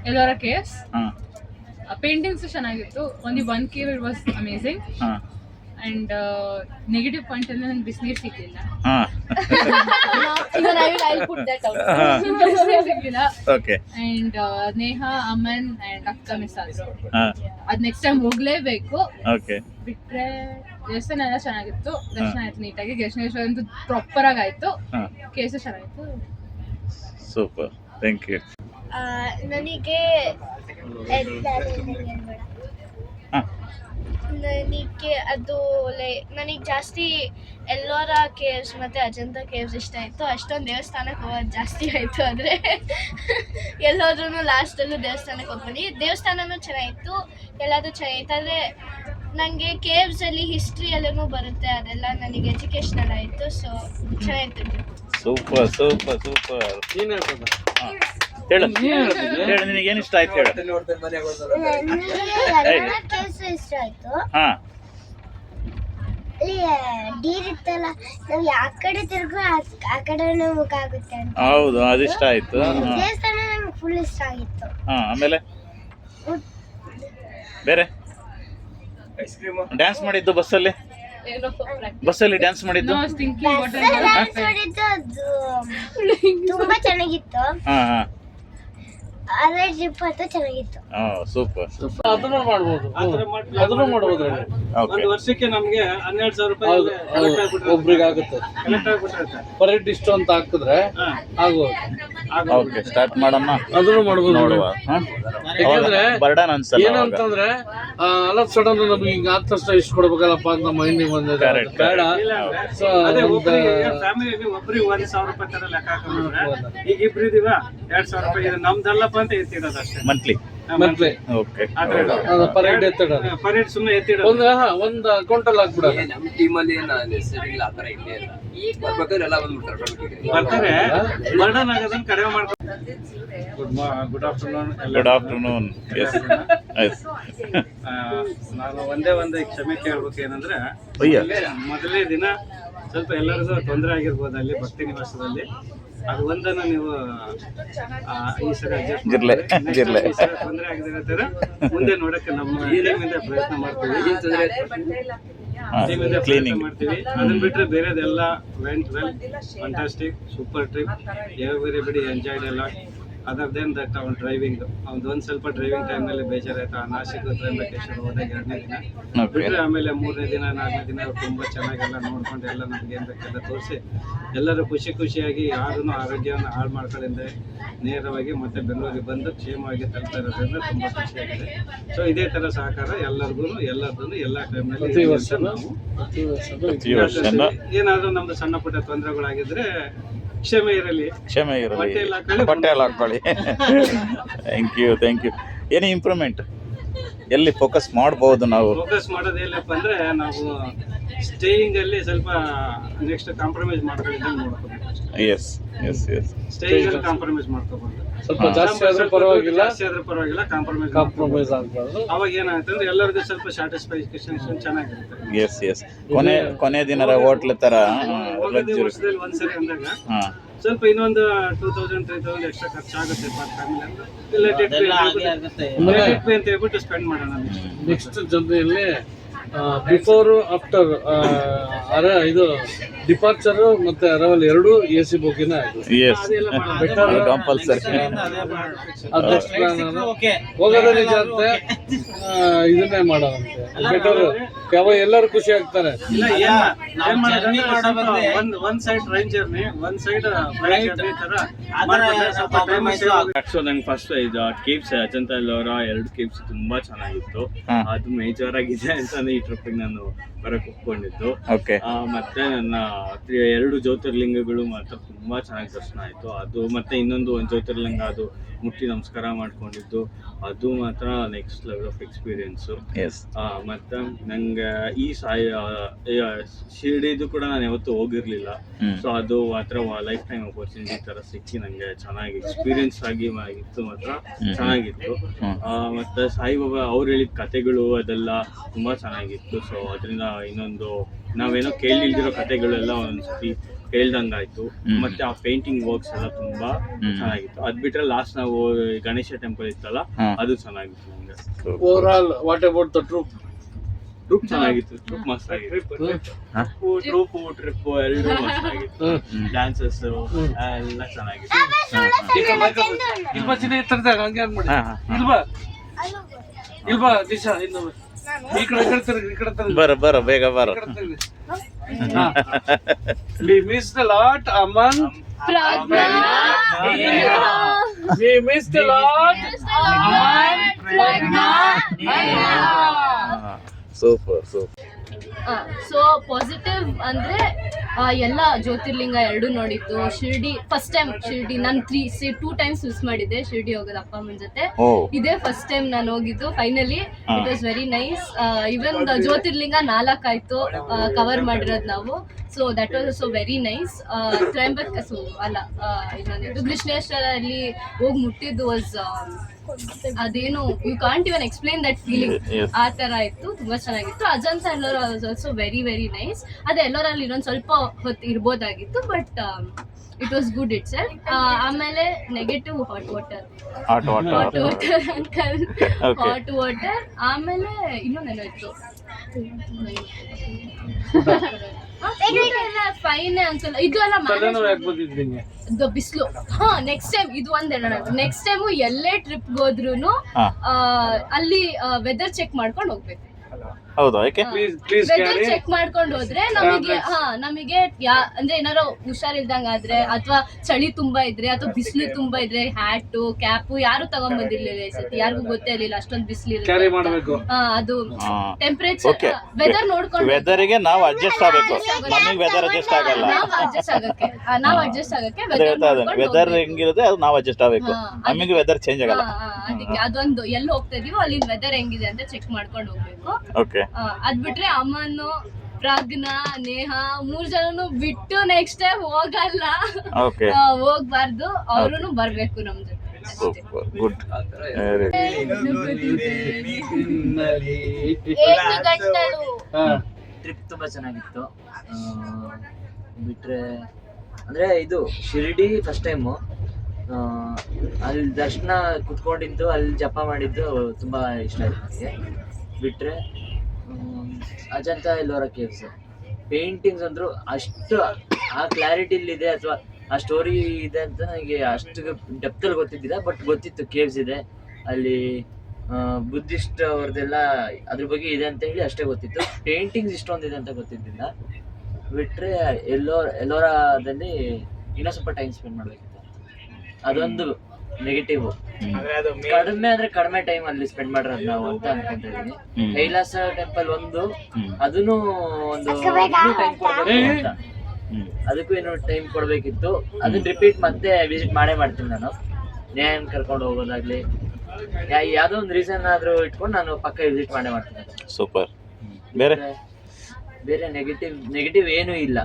ಎಲ್ಲರ ಕೇವ್ಸ್. ಪೇಂಟಿಂಗ್ಸ್ ಚೆನ್ನಾಗಿತ್ತು. Only 1 cave it was amazing. And negative point ಅಂದ್ರೆ ನಂಗೆ ಬಿಸಿನೀರು ಸಿಗ್ಲಿಲ್ಲ. ಹಾ ಬಿಸಿನೀರು ಸಿಗ್ಲಿಲ್ಲ. Okay. And Neha, Aman and ಅಕ್ಕ ಮಿಸ್ ಆದ್ರು. ಹಾ ಅದ್ ನೆಕ್ಸ್ಟ್ ಟೈಮ್ ಹೋಗ್ಲೇಬೇಕು. ಓಕೆ. ಬಿಟ್ರೆ ದೇವಸ್ಥಾನ ಎಲ್ಲ ಚೆನ್ನಾಗಿತ್ತು, ದರ್ಶನ ಆಯ್ತು ನೀಟಾಗಿ. ಗಣೇಶ್ವರ ಅಂತೂ ಪ್ರಾಪರ್ ಆಗಿ ಆಯ್ತು, ಕೇಸು ಚೆನ್ನಾಗಿತ್ತು. Super, thank you. ನನಗೆ ಅದು ನನಗೆ ಜಾಸ್ತಿ ಎಲ್ಲೋರ ಕೇವ್ಸ್ ಮತ್ತು ಅಜಂತಾ ಕೇವ್ಸ್ ಇಷ್ಟ ಆಯಿತು. ಅಷ್ಟೊಂದು ದೇವಸ್ಥಾನಕ್ಕೆ ಹೋಗೋದು ಜಾಸ್ತಿ ಆಯಿತು. ಆದರೆ ಎಲ್ಲೋದ್ರೂ ಲಾಸ್ಟಲ್ಲೂ ದೇವಸ್ಥಾನಕ್ಕೆ ಹೋಗ್ಬಂದು. ದೇವಸ್ಥಾನನೂ ಚೆನ್ನಾಗಿತ್ತು, ಎಲ್ಲದೂ ಚೆನ್ನಾಗಿತ್ತು. ಆದರೆ ನನಗೆ ಕೇವ್ಸಲ್ಲಿ ಹಿಸ್ಟ್ರಿ ಎಲ್ಲನೂ ಬರುತ್ತೆ, ಅದೆಲ್ಲ ನನಗೆ ಎಜುಕೇಷ್ನಲ್ ಆಯಿತು. ಸೊ ಚೆನ್ನಾಗಿತ್ತು. Super super super. ಹೇಳು ಹೇಳು, ನಿನಗೆ ಏನು ಇಷ್ಟ ಆಯ್ತು ಹೇಳು. ಇಷ್ಟ ಆಯಿತು. ಹಾ ಅಲ್ಲಿ ಡೀರ್ ಇತ್ತಲ್ಲ, ನಾವು ಯಾವ ಕಡೆ ತಿರ್ಗೋ ಆ ಕಡೆ ಮುಖ ಆಗುತ್ತೆ ಅಂತ. ಹೌದು, ಅದಿಷ್ಟ ಆಯ್ತು. ದೇವಸ್ಥಾನ ನಮ್ಗೆ ಫುಲ್ ಇಷ್ಟ ಆಗಿತ್ತು. ಹಾ, ಆಮೇಲೆ ಬೇರೆ ಡ್ಯಾನ್ಸ್ ಮಾಡಿದ್ದು ಬಸ್ಸಲ್ಲಿ ಡ್ಯಾನ್ಸ್ ಮಾಡಿದ್ದು ತುಂಬಾ ಚೆನ್ನಾಗಿತ್ತು. ಹಾ ಹಾ ಅದೇ ಟ್ರಿಪ್ ಅಂತೂ ಚೆನ್ನಾಗಿತ್ತು. ಸೂಪರ್. ಅದನ್ನು ಮಾಡ್ಬೋದು, ಅದನ್ನು ಮಾಡ್ಬೋದು. ಒಂದು ವರ್ಷಕ್ಕೆ ನಮ್ಗೆ 12,000 ರೂಪಾಯಿ ಒಬ್ರಿಗೆ ಆಗುತ್ತೆ. ಪರ್ ಹೆಡ್ ಇಷ್ಟು ಅಂತ ಹಾಕಿದ್ರೆ ಆಗೋದು. ಓಕೆ, ಸ್ಟಾರ್ಟ್ ಮಾಡೋಣ. ಅದನ್ನು ಮಾಡ್ಬೋದು. ನೋಡುವ. ಯಾಕಂದ್ರೆ ಬರ್ಡನ್ ಅನ್ಸಲ್ಲ ಏನಂತಂದ್ರೆ ಅಲ್ಲ ಸಡನ್ ನಮ್ಗೆ ಹಿಂಗ ಆದ ತಕ್ಷಣ ಇಷ್ಟು ಕೊಡ್ಬೇಕಲ್ಲಪ್ಪ ಅಂತ ಮೈಂಡಿಗೆ ಬಂದಿದೆ. ಬೇಡ. ಸೊ ಫ್ಯಾಮಿಲಿ ಒಬ್ರಿಗೆ 1,000 ರೂಪಾಯಿ ತರ ಲೆಕ್ಕ ಹಾಕೊಂಡ್ರೆ ಈಗ ಇಬ್ರು ಇದೀವ 2,000 ರೂಪಾಯಿ ಇದು ನಮ್ದಲ್ಲಪ್ಪ ಅಂತ ಎತ್ತಿಡೋದು ಅಷ್ಟೇ. ಮಂತ್ಲಿ. ಓಕೆ. ಪರ್ ಹೆಡ್ ಎತ್ತಿಡೋದು. ಪರ್ ಹೆಡ್ ಸುಮ್ಮನೆ ಎತ್ತಿಡೋದು. ಒಂದು ಅಕೌಂಟಲ್ಲಿ ಹಾಕ್ಬಿಡೋದು. ನಮ್ಮ ಟೀಮಲ್ಲಿ ಹೆಸರಿಲ್ಲ, ಆ ಥರ ಇಲ್ಲೇ ಇಲ್ಲ. ಬರ್ಬೇಕಾದ್ರೆ ಎಲ್ಲ ಬರ್ತಾರೆ, ಬರ್ಡನ್ ಆಗೋದನ್ನ ಕಡಿಮೆ ಮಾಡ್ಕೊಂಡು. Good afternoon. Good afternoon. Yes ನಾನು ಒಂದೇ ಕ್ಷಮೆ ಕೇಳ್ಬೇಕು. ಏನಂದ್ರೆ ಮೊದಲನೇ ದಿನ ಸ್ವಲ್ಪ ಎಲ್ಲರಿಗೂ ತೊಂದರೆ ಆಗಿರ್ಬೋದು ಅಲ್ಲಿ ಭಕ್ತಿ ನಿವಾಸದಲ್ಲಿ. ಅದು ಒಂದನ್ನ ನೀವು ಈ ಸರಿ ಅಡ್ಜಸ್ಟ್ ತೊಂದರೆ ಆಗಿದೆ ಮುಂದೆ ನೋಡಕ್ಕೆ ನಮ್ಮ ಟೀಮಿಂದ ಪ್ರಯತ್ನ ಮಾಡ್ತೀವಿ. ಅದನ್ನ ಬಿಟ್ರೆ ಬೇರೆದೆಲ್ಲ went well, fantastic, super trip, everybody enjoyed ಎಲ್ಲ. ಅದರ್ ದೆನ್ ದಟ್ ಅವ್ನ ಡ್ರೈವಿಂಗ್ ಒಂದ್ ಸ್ವಲ್ಪ ಡ್ರೈವಿಂಗ್ ಟೈಮ್ನಲ್ಲಿ ಬೇಜಾರಾಯ್ತು. ಆ ನಾಸಿಕ್ ತ್ರ್ಯಂಬಕೇಶ್ವರ ಹೋದಾಗ 2ನೇ ದಿನ ಬಿಟ್ಟರೆ ಆಮೇಲೆ 3ನೇ ದಿನ 4ನೇ ದಿನ ತುಂಬ ಚೆನ್ನಾಗೆಲ್ಲ ನೋಡ್ಕೊಂಡು ಎಲ್ಲ ನಮ್ಗೆ ಏನ್ ಬೇಕೆಲ್ಲ ತೋರಿಸಿ ಎಲ್ಲರೂ ಖುಷಿಯಾಗಿ ಯಾರನ್ನು ಆರೋಗ್ಯವನ್ನು ಹಾಳು ಮಾಡ್ಕೊಳ್ಳಿಂದೆ ನೇರವಾಗಿ ಮತ್ತೆ ಬೆಂಗಳೂರಿಗೆ ಬಂದು ಕ್ಷೇಮವಾಗಿ ತಲುಪ್ತಾ ಇರೋದ್ರಿಂದ ತುಂಬ ಖುಷಿಯಾಗಿದೆ. ಸೊ ಇದೇ ತರ ಸಹಕಾರ ಎಲ್ಲರಿಗೂ ಎಲ್ಲ ಟೈಮ್ನಲ್ಲಿ ಏನಾದರೂ ನಮ್ದು ಸಣ್ಣ ಪುಟ್ಟ ತೊಂದರೆಗಳಾಗಿದ್ರೆ ಕ್ಷಮೆ ಇರಲಿ. ಬಟ್ಟೆ ಎಲ್ಲ ಹಾಕೊಳ್ಳಿ. Thank you. ಏನೇ ಇಂಪ್ರೂವ್ಮೆಂಟ್ ಎಲ್ಲಿ ಫೋಕಸ್ ಮಾಡಬಹುದು? ನಾವು ಫೋಕಸ್ ಮಾಡೋದು ಏನಪ್ಪ ಅಂದ್ರೆ ನಾವು ಸ್ಟೇಯಿಂಗ್ ಅಲ್ಲಿ ಸ್ವಲ್ಪ ನೆಕ್ಸ್ಟ್ ಕಾಂಪ್ರಮೈಸ್ ಮಾಡ್ಕೊಳ್ಳೋದನ್ನ ನೋಡ್ಕೋಬೇಕು. ಎಸ್ ಸ್ಟೇಯಿಂಗ್ ಅಲ್ಲಿ ಕಾಂಪ್ರಮೈಸ್ ಮಾಡ್ಕೋಬಹುದು. ಸ್ವಲ್ಪ ಜಾಸ್ತಿ ಆದ್ರೂ ಪರವಾಗಿಲ್ಲ, ಕಾಂಪ್ರಮೈಸ್ ಆಗಬಾರ್ದು. ಅವಾಗ ಏನಾಗುತ್ತೆ ಎಲ್ಲರಿಗೂ ಸ್ವಲ್ಪ ಸ್ಯಾಟಿಸ್ಫ್ಯಾಕ್ಷನ್ ಚೆನ್ನಾಗಿರುತ್ತೆ. ಎಸ್ ಕೊನೆ ದಿನ ಹೋಟ್ಲ್ ತರ ವರ್ಷದಲ್ಲಿ ಒಂದ್ಸರಿ ಅಂದಾಗ ಸ್ವಲ್ಪ ಇನ್ನೊಂದು 2,000-3,000 ಎಕ್ಸ್ಟ್ರಾ ಖರ್ಚಾಗುತ್ತೆ ಅಂತ ಹೇಳ್ಬಿಟ್ಟು ಸ್ಪೆಂಡ್ ಮಾಡೋಣ. ನೆಕ್ಸ್ಟ್ ಜೊತೆಯಲ್ಲಿ ಬಿಫೋರ್ ಆಫ್ಟರ್ ಇದು ಡಿಪಾರ್ಚರ್ ಮತ್ತೆ ಅರವಲ್ 2 AC ಬೋಗಿನ ಹೋಗೋದೇ ನಿಜ ಅಂತೆ. ಇದನ್ನೇ ಮಾಡೋದಂತೆ ಬೆಟರ್. ಯಾವ ಎಲ್ಲರೂ ಖುಷಿ ಆಗ್ತಾರೆ. ಒಂದ್ ಸೈಡ್ ಟ್ರೈನ್ ಜರ್ನಿ, ಒಂದ್ ಸೈಡ್ ನಂಗೆ ಫಸ್ಟ್ ಇದು ಕೇವ್ಸ್ ಅಜಂತಾ ಎಲ್ಲೋರ 2 ಕೇವ್ಸ್ ತುಂಬಾ ಚೆನ್ನಾಗಿತ್ತು. ಅದು ಮೇಜರ್ ಆಗಿದೆ ಅಂತ ಈ ಟ್ರಿಪ್ಪಿಗೆ ನಾನು ಬರಕ್ ಒಪ್ಕೊಂಡಿದ್ದು. ಮತ್ತೆ ನನ್ನ 2 ಜ್ಯೋತಿರ್ಲಿಂಗಗಳು ಮಾತ್ರ ತುಂಬಾ ಚೆನ್ನಾಗಿ ದರ್ಶನ ಆಯ್ತು. ಅದು ಮತ್ತೆ ಇನ್ನೊಂದು ಜ್ಯೋತಿರ್ಲಿಂಗ ಅದು ಮುಟ್ಟಿ ನಮಸ್ಕಾರ ಮಾಡ್ಕೊಂಡಿದ್ದು, ಅದು ಮಾತ್ರ ನೆಕ್ಸ್ಟ್ ಲೆವೆಲ್ ಆಫ್ ಎಕ್ಸ್ಪೀರಿಯನ್ಸ್. ಮತ್ತೆ ನಂಗೆ ಈ ಶಿರ್ಡಿದು ಕೂಡ ನಾನು ಯಾವತ್ತೂ ಹೋಗಿರ್ಲಿಲ್ಲ. ಸೊ ಅದು ಮಾತ್ರ ಲೈಫ್ ಟೈಮ್ ಅಪರ್ಚುನಿಟಿ ತರ ಸಿಕ್ಕಿ ನಂಗೆ ಚೆನ್ನಾಗಿ ಎಕ್ಸ್ಪೀರಿಯನ್ಸ್ ಆಗಿ ಇತ್ತು, ಮಾತ್ರ ಚೆನ್ನಾಗಿತ್ತು. ಮತ್ತೆ ಸಾಯಿಬಾಬಾ ಅವ್ರು ಹೇಳಿದ ಕಥೆಗಳು ಅದೆಲ್ಲ ತುಂಬಾ ಚೆನ್ನಾಗಿತ್ತು. ಸೊ ಅದರಿಂದ ಇನ್ನೊಂದು ನಾವೇನೋ ಕೇಳಿಲ್ದಿರೋ ಕಥೆಗಳೆಲ್ಲ ಒಂದ್ಸತಿ ಹೇಳ್ದಂಗಾಯ್ತು. ಮತ್ತೆ ಆ ಪೇಂಟಿಂಗ್ ವರ್ಕ್ಸ್ ಎಲ್ಲ ತುಂಬಾ ಚೆನ್ನಾಗಿತ್ತು. ಅದ್ ಬಿಟ್ರೆ ಲಾಸ್ಟ್ ನಾವು ಗಣೇಶ ಟೆಂಪಲ್ ಇತ್ತಲ್ಲ, ಅದು ಚೆನ್ನಾಗಿತ್ತು ನಂಗೆ. Over all what about the trip? Trip ಚೆನ್ನಾಗಿತ್ತು, ಟ್ರಿಪ್ ಮಸ್ತ್ ಆಗಿತ್ತು. ಟ್ರಿಪ್ ಎರಡು ಮಸ್ತ್ ಆಗಿತ್ತು. ಡ್ಯಾನ್ಸಸ್ ಎಲ್ಲ ಚೆನ್ನಾಗಿತ್ತು. ಇಲ್ವಾ ಚಿನ್ನ ಎತ್ತರದಾಗ ಹಂಗೆ ಅನ್ಬಿಡಿ. ಇಲ್ವಾ ದಿಶಾ ಇನ್ನು ಈ ಕಡೆ ಬರ ಬೇಗ ಬರ. We missed a lot, Aman. We missed a lot, Aman. Super. So positive ಅಂದ್ರೆ ಎಲ್ಲ ಜ್ಯೋತಿರ್ಲಿಂಗ ಎರಡು ನೋಡಿದ್ದು. ಶಿರ್ಡಿ ಫಸ್ಟ್ ಟೈಮ್, ಶಿರ್ಡಿ ನಾನು 2 times ಮಿಸ್ ಮಾಡಿದ್ದೆ ಶಿರ್ಡಿ ಹೋಗೋದು ಅಪ್ಪ ಅಮ್ಮನ ಜೊತೆ. ಇದೇ ಫಸ್ಟ್ ಟೈಮ್ ನಾನು ಹೋಗಿದ್ದು. Finally it was very nice. Even Jyotirlinga 4 ಆಯ್ತು ಕವರ್ ಮಾಡಿರೋದು ನಾವು. So that was also very nice. ಇನ್ನೊಂದು ಕೃಷ್ಣೇಶ್ವರ ಅಲ್ಲಿ ಹೋಗಿ ಮುಟ್ಟಿದ್ದು ವಾಸ್ ಅದೇನು you can't even explain that feeling. ಆ ತರ ಇತ್ತು, ತುಂಬಾ ಚೆನ್ನಾಗಿತ್ತು. Ajanta Ellora was also very very nice. ಅದೇ ಎಲ್ಲೋರಲ್ಲಿ ಇನ್ನೊಂದು ಸ್ವಲ್ಪ ಹೊತ್ತು ಇರ್ಬೋದಾಗಿತ್ತು, but it was good itself. ಆಮೇಲೆ negative hot water uncle, hot water. ಆಮೇಲೆ ಇನ್ನೊಂದೇನೋ ಇತ್ತು, ಫೈನ್ ಅಂಕಲ್. ಇದು ಎಲ್ಲ ಬಿಸಿಲು. ನೆಕ್ಸ್ಟ್ ಟೈಮ್ ಇದು ಒಂದ್ ಹೇಳೋಣ. ನೆಕ್ಸ್ಟ್ ಟೈಮು ಎಲ್ಲೇ ಟ್ರಿಪ್ ಹೋದ್ರುನು ಅಲ್ಲಿ ವೆದರ್ ಚೆಕ್ ಮಾಡ್ಕೊಂಡು ಹೋಗ್ಬೇಕು. ಹೌದಾ? ಯಾಕೆ? ವೆದರ್ ಚೆಕ್ ಮಾಡ್ಕೊಂಡು ಹೋದ್ರೆ ನಮಗೆ ನಮಗೆ ಅಂದ್ರೆ ಏನಾರು ಹುಷಾರಿಲ್ದಂಗ ಆದ್ರೆ ಅಥವಾ ಚಳಿ ತುಂಬಾ ಇದ್ರೆ ಅಥವಾ ಬಿಸಿಲು ತುಂಬಾ ಇದ್ರೆ ಹ್ಯಾಟು ಕ್ಯಾಪು ಯಾರು ತಗೊಂಡ್ ಬಂದಿರ್ಲಿಲ್ಲ ಈ ಸತಿ. ಯಾರಿಗೂ ಗೊತ್ತೇ ಇರ್ಲಿಲ್ಲ ಅಷ್ಟೊಂದು ಬಿಸಿಲು ಅದು ಟೆಂಪರೇಚರ್ ವೆದರ್ ನೋಡ್ಕೊಂಡು ವೆದರ್ಗೆ ನಾವು ಅಡ್ಜಸ್ಟ್ ಆಗಬೇಕು. ನಮಗೆ ವೆದರ್ ಅಡ್ಜಸ್ಟ್ ಆಗಲ್ಲ. ನಾವು ಅಡ್ಜಸ್ಟ್ ಆಗಕ್ಕೆ ವೆದರ್ ಹೆಂಗಿರುತ್ತೆ ಅದು ನಾವು ಅಡ್ಜಸ್ಟ್ ಆಗಬೇಕು. ನಮಗೆ ವೆದರ್ ಚೇಂಜ್ ಆಗಲ್ಲ. ಅದಕ್ಕೆ ಅದೊಂದು ಎಲ್ಲಿ ಹೋಗ್ತಾ ಇದೀವೋ ಅಲ್ಲಿ ವೆದರ್ ಹೆಂಗಿದೆ ಅಂತ ಚೆಕ್ ಮಾಡ್ಕೊಂಡು ಹೋಗ್ಬೇಕು. ಅದ್ ಬಿಟ್ರೆ ಅಮ್ಮನು, ಪ್ರಜ್ಞಾ, ನೇಹ 3 ಜನನು ಬಿಟ್ಟು ನೆಕ್ಸ್ಟ್ ಟೈಮ್ ಹೋಗಲ್ಲ, ಹೋಗ್ಬಾರ್ದು. ಅವ್ರು ಬರ್ಬೇಕು ನಮ್ ಜೊತೆ. ಗುಡ್. ಟ್ರಿಪ್ ತುಂಬಾ ಚೆನ್ನಾಗಿತ್ತು. ಬಿಟ್ರೆ ಅಂದ್ರೆ ಇದು ಶಿರ್ಡಿ ಫಸ್ಟ್ ಟೈಮು. ಅಲ್ಲಿ ದರ್ಶನ ಕುತ್ಕೊಂಡಿದ್ದು, ಅಲ್ಲಿ ಜಪ ಮಾಡಿದ್ದು ತುಂಬಾ ಇಷ್ಟ ಆಯ್ತು ನನಗೆ. ಬಿಟ್ರೆ ಅಜಂತಾ ಎಲ್ಲೋರ ಕೇವ್ಸ್ ಪೇಂಟಿಂಗ್ಸ್ ಅಂದ್ರು ಅಷ್ಟು ಆ ಕ್ಲಾರಿಟಿಲಿದೆ ಅಥವಾ ಆ ಸ್ಟೋರಿ ಇದೆ ಅಂತ ನನಗೆ ಅಷ್ಟು ಡೆಪ್ತಲ್ಲಿ ಗೊತ್ತಿದ್ದಿಲ್ಲ. ಬಟ್ ಗೊತ್ತಿತ್ತು ಕೇವ್ಸ್ ಇದೆ ಅಲ್ಲಿ, ಬುದ್ಧಿಸ್ಟ್ ಅವ್ರದ್ದೆಲ್ಲ ಅದ್ರ ಬಗ್ಗೆ ಇದೆ ಅಂತ ಹೇಳಿ ಅಷ್ಟೇ ಗೊತ್ತಿತ್ತು. ಪೇಂಟಿಂಗ್ಸ್ ಇಷ್ಟೊಂದಿದೆ ಅಂತ ಗೊತ್ತಿದ್ದಿಲ್ಲ. ಬಿಟ್ರೆ ಎಲ್ಲೋರಾದಲ್ಲಿ ಇನ್ನೂ ಸ್ವಲ್ಪ ಟೈಮ್ ಸ್ಪೆಂಡ್ ಮಾಡ್ಬೇಕಿತ್ತು. ಅದೊಂದು ನೆಗೆಟಿವ್. ಕಡಿಮೆ ಟೈಮ್ ಅಲ್ಲಿ ಸ್ಪೆಂಡ್ ಮಾಡಿರೋದು ನಾವು ಅಂತ ಅನ್ಕೊಂತ ಇದೀನಿ. ಕೈಲಾಸ ಟೆಂಪಲ್ ಅದನ್ನು ಟೈಮ್ ಕೊಡ್ಬೇಕು ಅಂತ, ಅದಕ್ಕೂ ಏನೋ ಟೈಮ್ ಕೊಡ್ಬೇಕಿತ್ತು. ಅದನ್ನ ರಿಪೀಟ್ ಮತ್ತೆ ವಿಸಿಟ್ ಮಾಡ್ತೀನಿ ನಾನು. ನೇಹನ್ ಕರ್ಕೊಂಡು ಹೋಗೋದಾಗ್ಲಿ, ಯಾವ್ದೋ ಒಂದು ರೀಸನ್ ಆದ್ರೂ ಇಟ್ಕೊಂಡು ನಾನು ಪಕ್ಕ ವಿಸಿಟ್ ಮಾಡ್ತೀನಿ. ಸೂಪರ್. ಬೇರೆ ನೆಗೆಟಿವ್ ಏನೂ ಇಲ್ಲ.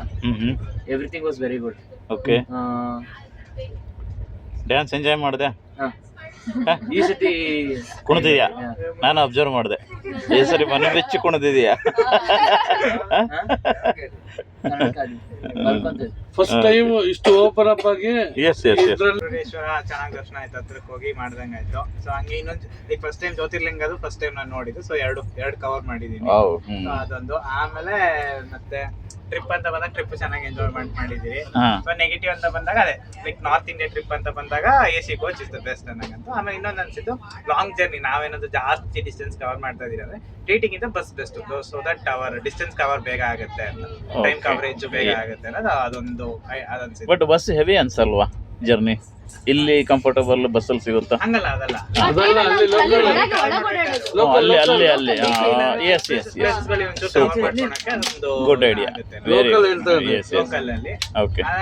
Everything was very good. Okay. Dance enjoy ಮಾಡಿದೆ? ಈ ಸತಿ ಕುಣಿದಿದ್ಯಾ? ನಾನು ಅಬ್ಸರ್ವ್ ಮಾಡಿದೆ. ಈ ಸರಿ ಮನೆ ಬೆಚ್ಚಿ ಕುಣಿದಿದ್ಯಾ? ಫಸ್ಟ್ ಟೈಮ್ ಇಷ್ಟು ಓಪನ್ ಅಪ್ ಆಗಿ ಚೆನ್ನಾಗಿ ದರ್ಶನ ಆಯ್ತು. ಹತ್ರಕ್ಕೆ ಹೋಗಿ ಮಾಡ್ದಂಗೆ ಆಯ್ತು. ಸೊ ಹಂಗೆ ಇನ್ನೊಂದು ಫಸ್ಟ್ ಟೈಮ್ ಜ್ಯೋತಿರ್ಲಿಂಗ ಅದು ಫಸ್ಟ್ ಟೈಮ್ ನಾನು ನೋಡಿದ್ದು. ಸೊ ಎರಡು ಕವರ್ ಮಾಡಿದೀನಿ. ಅದೊಂದು. ಆಮೇಲೆ ಮತ್ತೆ ಟ್ರಿಪ್ ಅಂತ ಬಂದಾಗ ಟ್ರಿಪ್ ಚೆನ್ನಾಗಿ ಎಂಜಾಯ್ಮೆಂಟ್ ಮಾಡಿದೀವಿ. ಸೊ ನೆಗೆಟಿವ್ ಅಂತ ಬಂದಾಗ ಅದೇ ಲೈಕ್ ನಾರ್ತ್ ಇಂಡಿಯಾ ಟ್ರಿಪ್ ಅಂತ ಬಂದಾಗ AC coach is the best ಅನ್ನಂಗಂತ. ಆಮೇಲೆ ಇನ್ನೊಂದು ಅನ್ಸಿದ್ದು ಲಾಂಗ್ ಜರ್ನಿ ನಾವೇನಾದ್ರು ಜಾಸ್ತಿ ಡಿಸ್ಟೆನ್ಸ್ ಕವರ್ ಮಾಡ್ತಾ ಇದೀವಿ ಅಂದ್ರೆ TT ಗಿಂತ bus best. So that our distance cover ಬೇಗ ಆಗುತ್ತೆ ಅಂತ, ಟೈಮ್ ಕವರೇಜ್ ಬೇಗ ಆಗುತ್ತೆ ಅನ್ನೋದು ಅದೊಂದು ಅದನ್ಸಿತ್ತು. ಬಟ್ ಬಸ್ ಹೆವಿ ಅನ್ಸಲ್ವಾ ಜರ್ನಿ? ಇಲ್ಲಿ ಕಂಫರ್ಟಬಲ್ ಬಸ್ಸಲ್ಲಿ ಸಿಗುತ್ತಾ? ಹಂಗಲ್ಲ, ಅದಲ್ಲ. Good idea.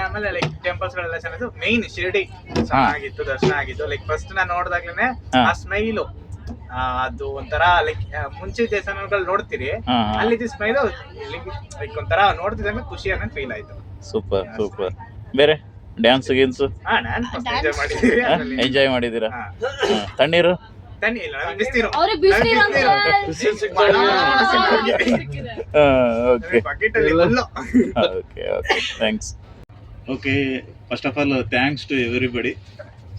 ಆಮೇಲೆ ಲೈಕ್ ಟೆಂಪಲ್ಸ್ ಗಳೆಲ್ಲ ಚೆನ್ನಾಗಿತ್ತು. ಮೈನ್ ಶಿರ್ಡಿ ಚೆನ್ನಾಗಿತ್ತು, ದರ್ಶನ ಆಗಿತ್ತು. ಲೈಕ್ ಫಸ್ಟ್ ನಾನು ನೋಡಿದಾಗ್ಲೇನೆ ಆ ಸ್ಮೈಲು, ಅದು ಒಂಥರ ಲೈಕ್ ಮುಂಚೆ ದೇವಸ್ಥಾನಗಳು ನೋಡ್ತೀರಿ, ಅಲ್ಲಿ ಸ್ಮೈಲು ಲೈಕ್ ಒಂಥರ ನೋಡ್ತಿದ್ದಂಗೆ ಖುಷಿ ಅನ್ನೋದು ಫೀಲ್ ಆಯ್ತು. ಸೂಪರ್. ಬೇರೆ ಡ್ಯಾನ್ಸ್ ಗೀನ್ಸ್ ಎಂಜಾಯ್ ಮಾಡಿದ್ದೀರಾ? ತಣ್ಣೀರು thanks. Okay, first of all thanks to everybody.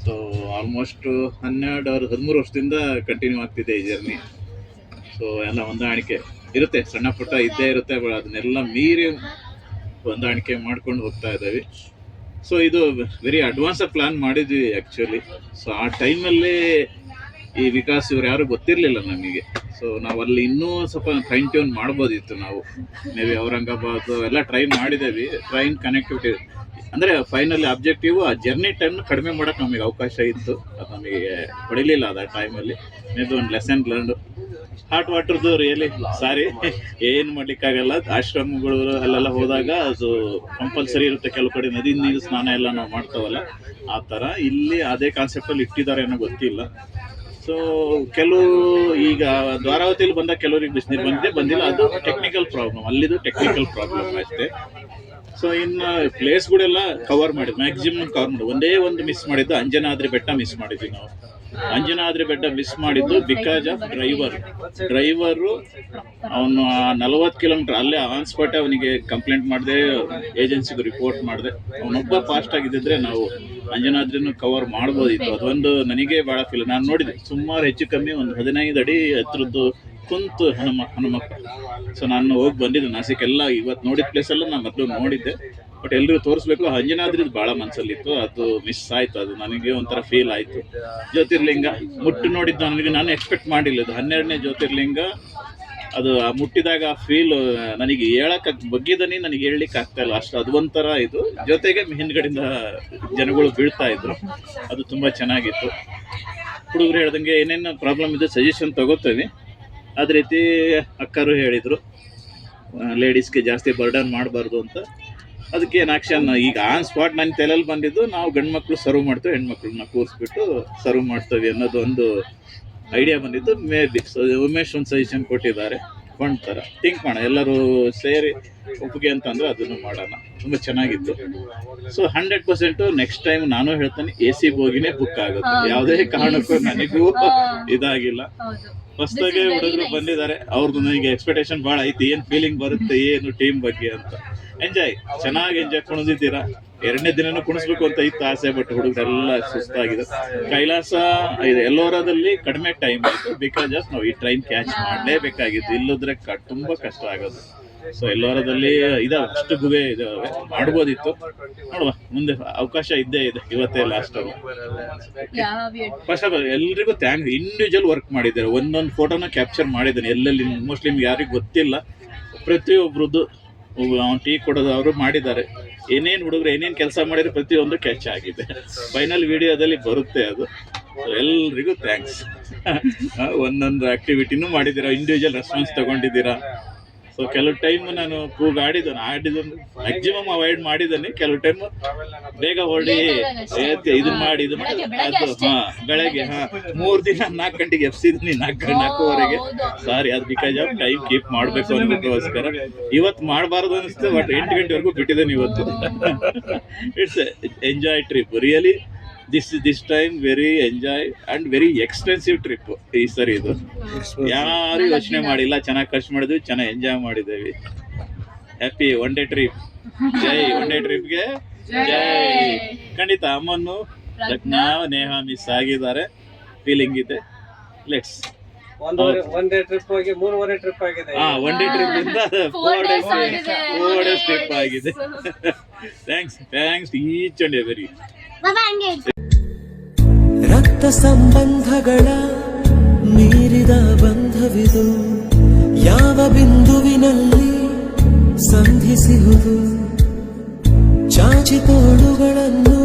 So almost 12 or 13 ವರ್ಷದಿಂದ ಕಂಟಿನ್ಯೂ ಆಗ್ತಿದೆ ಈ ಜರ್ನಿ. ಸೊ ಎಲ್ಲ ಹೊಂದಾಣಿಕೆ ಇರುತ್ತೆ, ಸಣ್ಣ ಪುಟ್ಟ ಇದ್ದೇ ಇರುತ್ತೆ, ಅದನ್ನೆಲ್ಲ ಮೀರಿ ಹೊಂದಾಣಿಕೆ ಮಾಡ್ಕೊಂಡು ಹೋಗ್ತಾ ಇದ್ದೀವಿ. ಸೊ ಇದು ವೆರಿ ಅಡ್ವಾನ್ಸ್ ಪ್ಲಾನ್ ಮಾಡಿದ್ವಿ ಆ್ಯಕ್ಚುಲಿ. ಸೊ ಆ ಟೈಮಲ್ಲಿ ಈ ವಿಕಾಸ್ ಇವ್ರು ಯಾರು ಗೊತ್ತಿರಲಿಲ್ಲ ನಮಗೆ. ಸೊ ನಾವು ಅಲ್ಲಿ ಇನ್ನೂ ಸ್ವಲ್ಪ ಫೈನ್ ಟ್ಯೂನ್ ಮಾಡ್ಬೋದಿತ್ತು ನಾವು. ಮೇ ಬಿ ಔರಂಗಾಬಾದ್ ಎಲ್ಲ ಟ್ರೈ ಮಾಡಿದ್ದೇವೆ. ಟ್ರೈನ್ ಕನೆಕ್ಟಿವಿಟಿ ಅಂದರೆ ಫೈನಲಿ ಅಬ್ಜೆಕ್ಟಿವ್ ಆ ಜರ್ನಿ ಟೈಮ್ ಕಡಿಮೆ ಮಾಡೋಕ್ಕೆ ನಮಗೆ ಅವಕಾಶ ಇತ್ತು. ಅದು ನಮಗೆ ಹೊಡಿಲಿಲ್ಲ ಅದ ಟೈಮಲ್ಲಿ. ಮೇ ಬಿ ಒಂದು ಲೆಸನ್ ಲರ್ನ್ಡ್. ಹಾಟ್ ವಾಟರ್ದು ರಿಯಲಿ ಸಾರಿ, ಏನು ಮಾಡ್ಲಿಕ್ಕಾಗಲ್ಲ. ಆಶ್ರಮಗಳು ಅಲ್ಲೆಲ್ಲ ಹೋದಾಗ ಅದು ಕಂಪಲ್ಸರಿ ಇರುತ್ತೆ. ಕೆಲವು ಕಡೆ ನದಿ ನೀರು ಸ್ನಾನ ಎಲ್ಲ ನಾವು ಮಾಡ್ತಾವಲ್ಲ, ಆ ಥರ ಇಲ್ಲಿ ಅದೇ ಕಾನ್ಸೆಪ್ಟಲ್ಲಿ ಇಟ್ಟಿದ್ದಾರೆ ಅನ್ನೋ ಗೊತ್ತಿಲ್ಲ. ಸೊ ಕೆಲವು ಈಗ ದ್ವಾರಾವತಿಯಲ್ಲಿ ಬಂದ ಕೆಲವರಿಗೆ ಬಿಸಿನೀರು ಬಂದಿಲ್ಲ. ಅದು ಟೆಕ್ನಿಕಲ್ ಪ್ರಾಬ್ಲಮ್, ಅಲ್ಲಿದು ಟೆಕ್ನಿಕಲ್ ಪ್ರಾಬ್ಲಮ್ ಅಷ್ಟೇ. ಸೊ ಇನ್ನು ಪ್ಲೇಸ್ಗಳೆಲ್ಲ ಕವರ್ ಮಾಡಿದ್ವಿ, ಮ್ಯಾಕ್ಸಿಮಮ್ ಕವರ್ ಮಾಡಿದ್ವಿ. ಒಂದೇ ಒಂದು ಮಿಸ್ ಮಾಡಿದ್ದು ಅಂಜನಾದ್ರಿ ಬೆಟ್ಟ ಮಿಸ್ ಮಾಡಿದ್ವಿ ನಾವು. ಅಂಜನಾದ್ರಿ ಬೆಟ್ಟ ಮಿಸ್ ಮಾಡಿದ್ದು ಬಿಕಾಸ್ ಆಫ್ ಡ್ರೈವರು ಅವನು 40 ಕಿಲೋಮೀಟರ್ ಅಲ್ಲೇ ಆನ್ ಸ್ಪಾಟ್ ಅವನಿಗೆ ಕಂಪ್ಲೇಂಟ್ ಮಾಡಿದೆ, ಏಜೆನ್ಸಿಗೂ ರಿಪೋರ್ಟ್ ಮಾಡಿದೆ. ಅವನೊಬ್ಬ ಫಾಸ್ಟ್ ಆಗಿದ್ದಿದ್ರೆ ನಾವು ಅಂಜನಾದ್ರಿನೂ ಕವರ್ ಮಾಡ್ಬೋದಿತ್ತು. ಅದೊಂದು ನನಗೆ ಭಾಳ ಫೀಲ್. ನಾನು ನೋಡಿದೆ ಸುಮಾರು ಹೆಚ್ಚು ಕಮ್ಮಿ ಒಂದು 15 ಅಡಿ ಎತ್ತರದ್ದು ಕುಂತು ಹನುಮಪ್ಪ. ಸೊ ನಾನು ಹೋಗಿ ಬಂದಿದ್ದೆ ನಾಸಿಕ್ ಎಲ್ಲ. ಇವತ್ತು ನೋಡಿದ ಪ್ಲೇಸೆಲ್ಲ ನಾನು ಮೊದಲು ನೋಡಿದ್ದೆ, ಬಟ್ ಎಲ್ರಿಗೂ ತೋರಿಸ್ಬೇಕು. ಅಂಜನಾದ್ರಿದು ಭಾಳ ಮನಸ್ಸಲ್ಲಿತ್ತು, ಅದು ಮಿಸ್ ಆಯಿತು. ಅದು ನನಗೆ ಒಂಥರ ಫೀಲ್ ಆಯಿತು. ಜ್ಯೋತಿರ್ಲಿಂಗ ಮುಟ್ಟು ನೋಡಿದ್ದು ನನಗೆ ನಾನು ಎಕ್ಸ್ಪೆಕ್ಟ್ ಮಾಡಿಲ್ಲ. ಇದು 12ನೇ ಜ್ಯೋತಿರ್ಲಿಂಗ. ಅದು ಮುಟ್ಟಿದಾಗ ಆ ಫೀಲ್ ನನಗೆ ಹೇಳಕ್ಕೆ ಬಗ್ಗಿದನಿ ನನಗೆ ಹೇಳಲಿಕ್ಕೆ ಆಗ್ತಾ ಇಲ್ಲ ಅಷ್ಟು. ಅದು ಒಂಥರ ಇದು. ಜೊತೆಗೆ ಹಿಂದ್ಗಡೆಯಿಂದ ಜನಗಳು ಬೀಳ್ತಾ ಇದ್ರು, ಅದು ತುಂಬ ಚೆನ್ನಾಗಿತ್ತು. ಹುಡುಗರು ಹೇಳ್ದಂಗೆ ಏನೇನು ಪ್ರಾಬ್ಲಮ್ ಇದೆ ಸಜೆಷನ್ ತಗೋತೀವಿ. ಅದೇ ರೀತಿ ಅಕ್ಕರು ಹೇಳಿದರು ಲೇಡೀಸ್ಗೆ ಜಾಸ್ತಿ ಬರ್ಡನ್ ಮಾಡಬಾರ್ದು ಅಂತ. ಅದಕ್ಕೆ ಏನು ಆಕ್ಷನ್ ಈಗ ಆನ್ ಸ್ಪಾಟ್ ನನ್ನ ತಲೆಯಲ್ಲಿ ಬಂದಿದ್ದು, ನಾವು ಗಂಡು ಮಕ್ಕಳು ಸರ್ವ್ ಮಾಡ್ತೇವೆ, ಹೆಣ್ಮಕ್ಳನ್ನ ಕೂರಿಸ್ಬಿಟ್ಟು ಸರ್ವ್ ಮಾಡ್ತೇವೆ ಅನ್ನೋದು ಒಂದು ಐಡಿಯಾ ಬಂದಿದ್ದು. ಮೇ ಬಿ ಉಮೇಶ್ ಒಂದು ಸಜೆಷನ್ ಕೊಟ್ಟಿದ್ದಾರೆ, ಫಂಡ್ ಥರ ಥಿಂಕ್ ಮಾಡೋಣ ಎಲ್ಲರೂ ಸೇರಿ ಒಪ್ಪಿಗೆ ಅಂತಂದರೆ ಅದನ್ನು ಮಾಡೋಣ. ತುಂಬ ಚೆನ್ನಾಗಿತ್ತು. ಸೊ 100% ನೆಕ್ಸ್ಟ್ ಟೈಮ್ ನಾನು ಹೇಳ್ತೇನೆ AC ಬೋಗಿನೇ ಬುಕ್ ಆಗುತ್ತೆ. ಯಾವುದೇ ಕಾರಣಕ್ಕೂ ನನಗೂ ಇದಾಗಿಲ್ಲ. ಹೊಸದಾಗಿ ಹುಡುಗರು ಬಂದಿದ್ದಾರೆ, ಅವ್ರದ್ದು ನನಗೆ ಎಕ್ಸ್ಪೆಕ್ಟೇಷನ್ ಭಾಳ ಐತಿ. ಏನು ಫೀಲಿಂಗ್ ಬರುತ್ತೆ ಏನು ಟೀಮ್ ಬಗ್ಗೆ ಅಂತ. ಎಂಜಾಯ್, ಚೆನ್ನಾಗಿ ಎಂಜಾಯ್ ಕುಣಿದಿದ್ದೀರಾ. 2ನೇ ದಿನನೂ ಕುಣಿಸ್ಬೇಕು ಅಂತ ಇತ್ತು ಆಸೆ, ಬಟ್ ಹುಡುಗರೆಲ್ಲ ಸುಸ್ತಾಗಿದೆ. ಕೈಲಾಸ ಇದು ಎಲ್ಲೋರದಲ್ಲಿ ಕಡಿಮೆ ಟೈಮ್ ಆಯಿತು ಬಿಕಾಸ್ ಆಫ್ ನಾವು ಈ ಟ್ರೈನ್ ಕ್ಯಾಚ್ ಮಾಡಲೇಬೇಕಾಗಿತ್ತು. ಇಲ್ಲದ್ರೆ ತುಂಬ ಕಷ್ಟ ಆಗೋದು. ಸೊ ಎಲ್ಲೋರದಲ್ಲಿ ಇದಾವೆ, ಅಷ್ಟು ಗುವೆ ಇದಾವೆ, ಮಾಡ್ಬೋದಿತ್ತು. ನೋಡುವ ಮುಂದೆ ಅವಕಾಶ ಇದ್ದೇ ಇದೆ. ಇವತ್ತೇ ಲಾಸ್ಟ್ ಅವರು. ಫಸ್ಟ್ ಆಫ್ ಆಲ್ ಎಲ್ರಿಗೂ ಥ್ಯಾಂಕ್ಸ್. ಇಂಡಿವಿಜುವಲ್ ವರ್ಕ್ ಮಾಡಿದ್ದಾರೆ. ಒಂದೊಂದು ಫೋಟೋನ ಕ್ಯಾಪ್ಚರ್ ಮಾಡಿದ್ದಾನೆ ಎಲ್ಲೆಲ್ಲಿ. ಮೋಸ್ಟ್ಲಿ ನಿಮ್ಗೆ ಯಾರಿಗೂ ಗೊತ್ತಿಲ್ಲ. ಪ್ರತಿಯೊಬ್ಬರದ್ದು ಅವ್ನು ಟೀ ಕೊಡೋದು ಅವರು ಮಾಡಿದ್ದಾರೆ. ಏನೇನು ಹುಡುಗರು ಏನೇನು ಕೆಲಸ ಮಾಡಿದ್ರೆ ಪ್ರತಿಯೊಂದು ಕ್ಯಾಚ್ ಆಗಿದೆ. ಫೈನಲ್ ವಿಡಿಯೋದಲ್ಲಿ ಬರುತ್ತೆ ಅದು. ಎಲ್ರಿಗೂ ಥ್ಯಾಂಕ್ಸ್. ಒಂದೊಂದು ಆ್ಯಕ್ಟಿವಿಟಿನೂ ಮಾಡಿದ್ದೀರಾ, ಇಂಡಿವಿಜುವಲ್ ರೆಸ್ಪಾನ್ಸ್ ತೊಗೊಂಡಿದ್ದೀರಾ. ಸೊ ಕೆಲವು ಟೈಮ್ ನಾನು ಆಡಿದ್ದನ್ನು ಮ್ಯಾಕ್ಸಿಮಮ್ ಅವಾಯ್ಡ್ ಮಾಡಿದ್ದಾನೆ. ಕೆಲವು ಟೈಮ್ ಬೇಗ ಹೊರಡಿ ಇದನ್ನ ಮಾಡಿ ಅದು ಬೆಳಗ್ಗೆ 3 ದಿನ 4 ಗಂಟೆಗೆ ಎಬ್ಸಿದ್ದೀನಿ, 4:30 ಸಾರಿ. ಅದು ಬಿಕಾಸ್ ಆಫ್ ಟೈಮ್ ಕೀಪ್ ಮಾಡಬೇಕು ಅನ್ನೋದಕ್ಕೋಸ್ಕರ. ಇವತ್ತು ಮಾಡಬಾರ್ದು ಅನಿಸ್ತು, ಬಟ್ 8 ಗಂಟೆವರೆಗೂ ಬಿಟ್ಟಿದ್ದೇನೆ ಇವತ್ತು. It's enjoy trip really. This time very enjoy and very expensive trip ಈ ಸರಿ. ಇದು ಯಾರು ಯೋಚನೆ ಮಾಡಿಲ್ಲ. ಚೆನ್ನಾಗಿ ಖರ್ಚು ಮಾಡಿದ್ವಿ, ಚೆನ್ನಾಗಿ ಎಂಜಾಯ್ ಮಾಡಿದ್ದೇವೆ. Happy one day trip. ಜೈ ಒನ್ ಡೇ ಟ್ರಿಪ್ಗೆ ಜೈ. ಖಂಡಿತ ಅಮ್ಮನ್ನು ರತ್ನಾ ನೇಹ ಮಿಸ್ ಆಗಿದ್ದಾರೆ, ಫೀಲಿಂಗ್ ಇದೆ. ಲೆಟ್ಸ್ ಒನ್ ಡೇ ಟ್ರಿಪ್ ಹೋಗಿ 3 ಟ್ರಿಪ್ ಆಗಿದೆ. ಒನ್ ಡೇ ಟ್ರಿಪ್ ಇಂದ 4 ಡೇಸ್ ಟ್ರಿಪ್ ಆಗಿದೆ. Thanks each and every. ರಕ್ತ ಸಂಬಂಧಗಳ ಮೀರಿದ ಬಂಧವಿದು, ಯಾವ ಬಿಂದುವಿನಲ್ಲಿ ಸಂಧಿಸುವುದು. ಚಾಚಿ ತೋಳುಗಳನ್ನು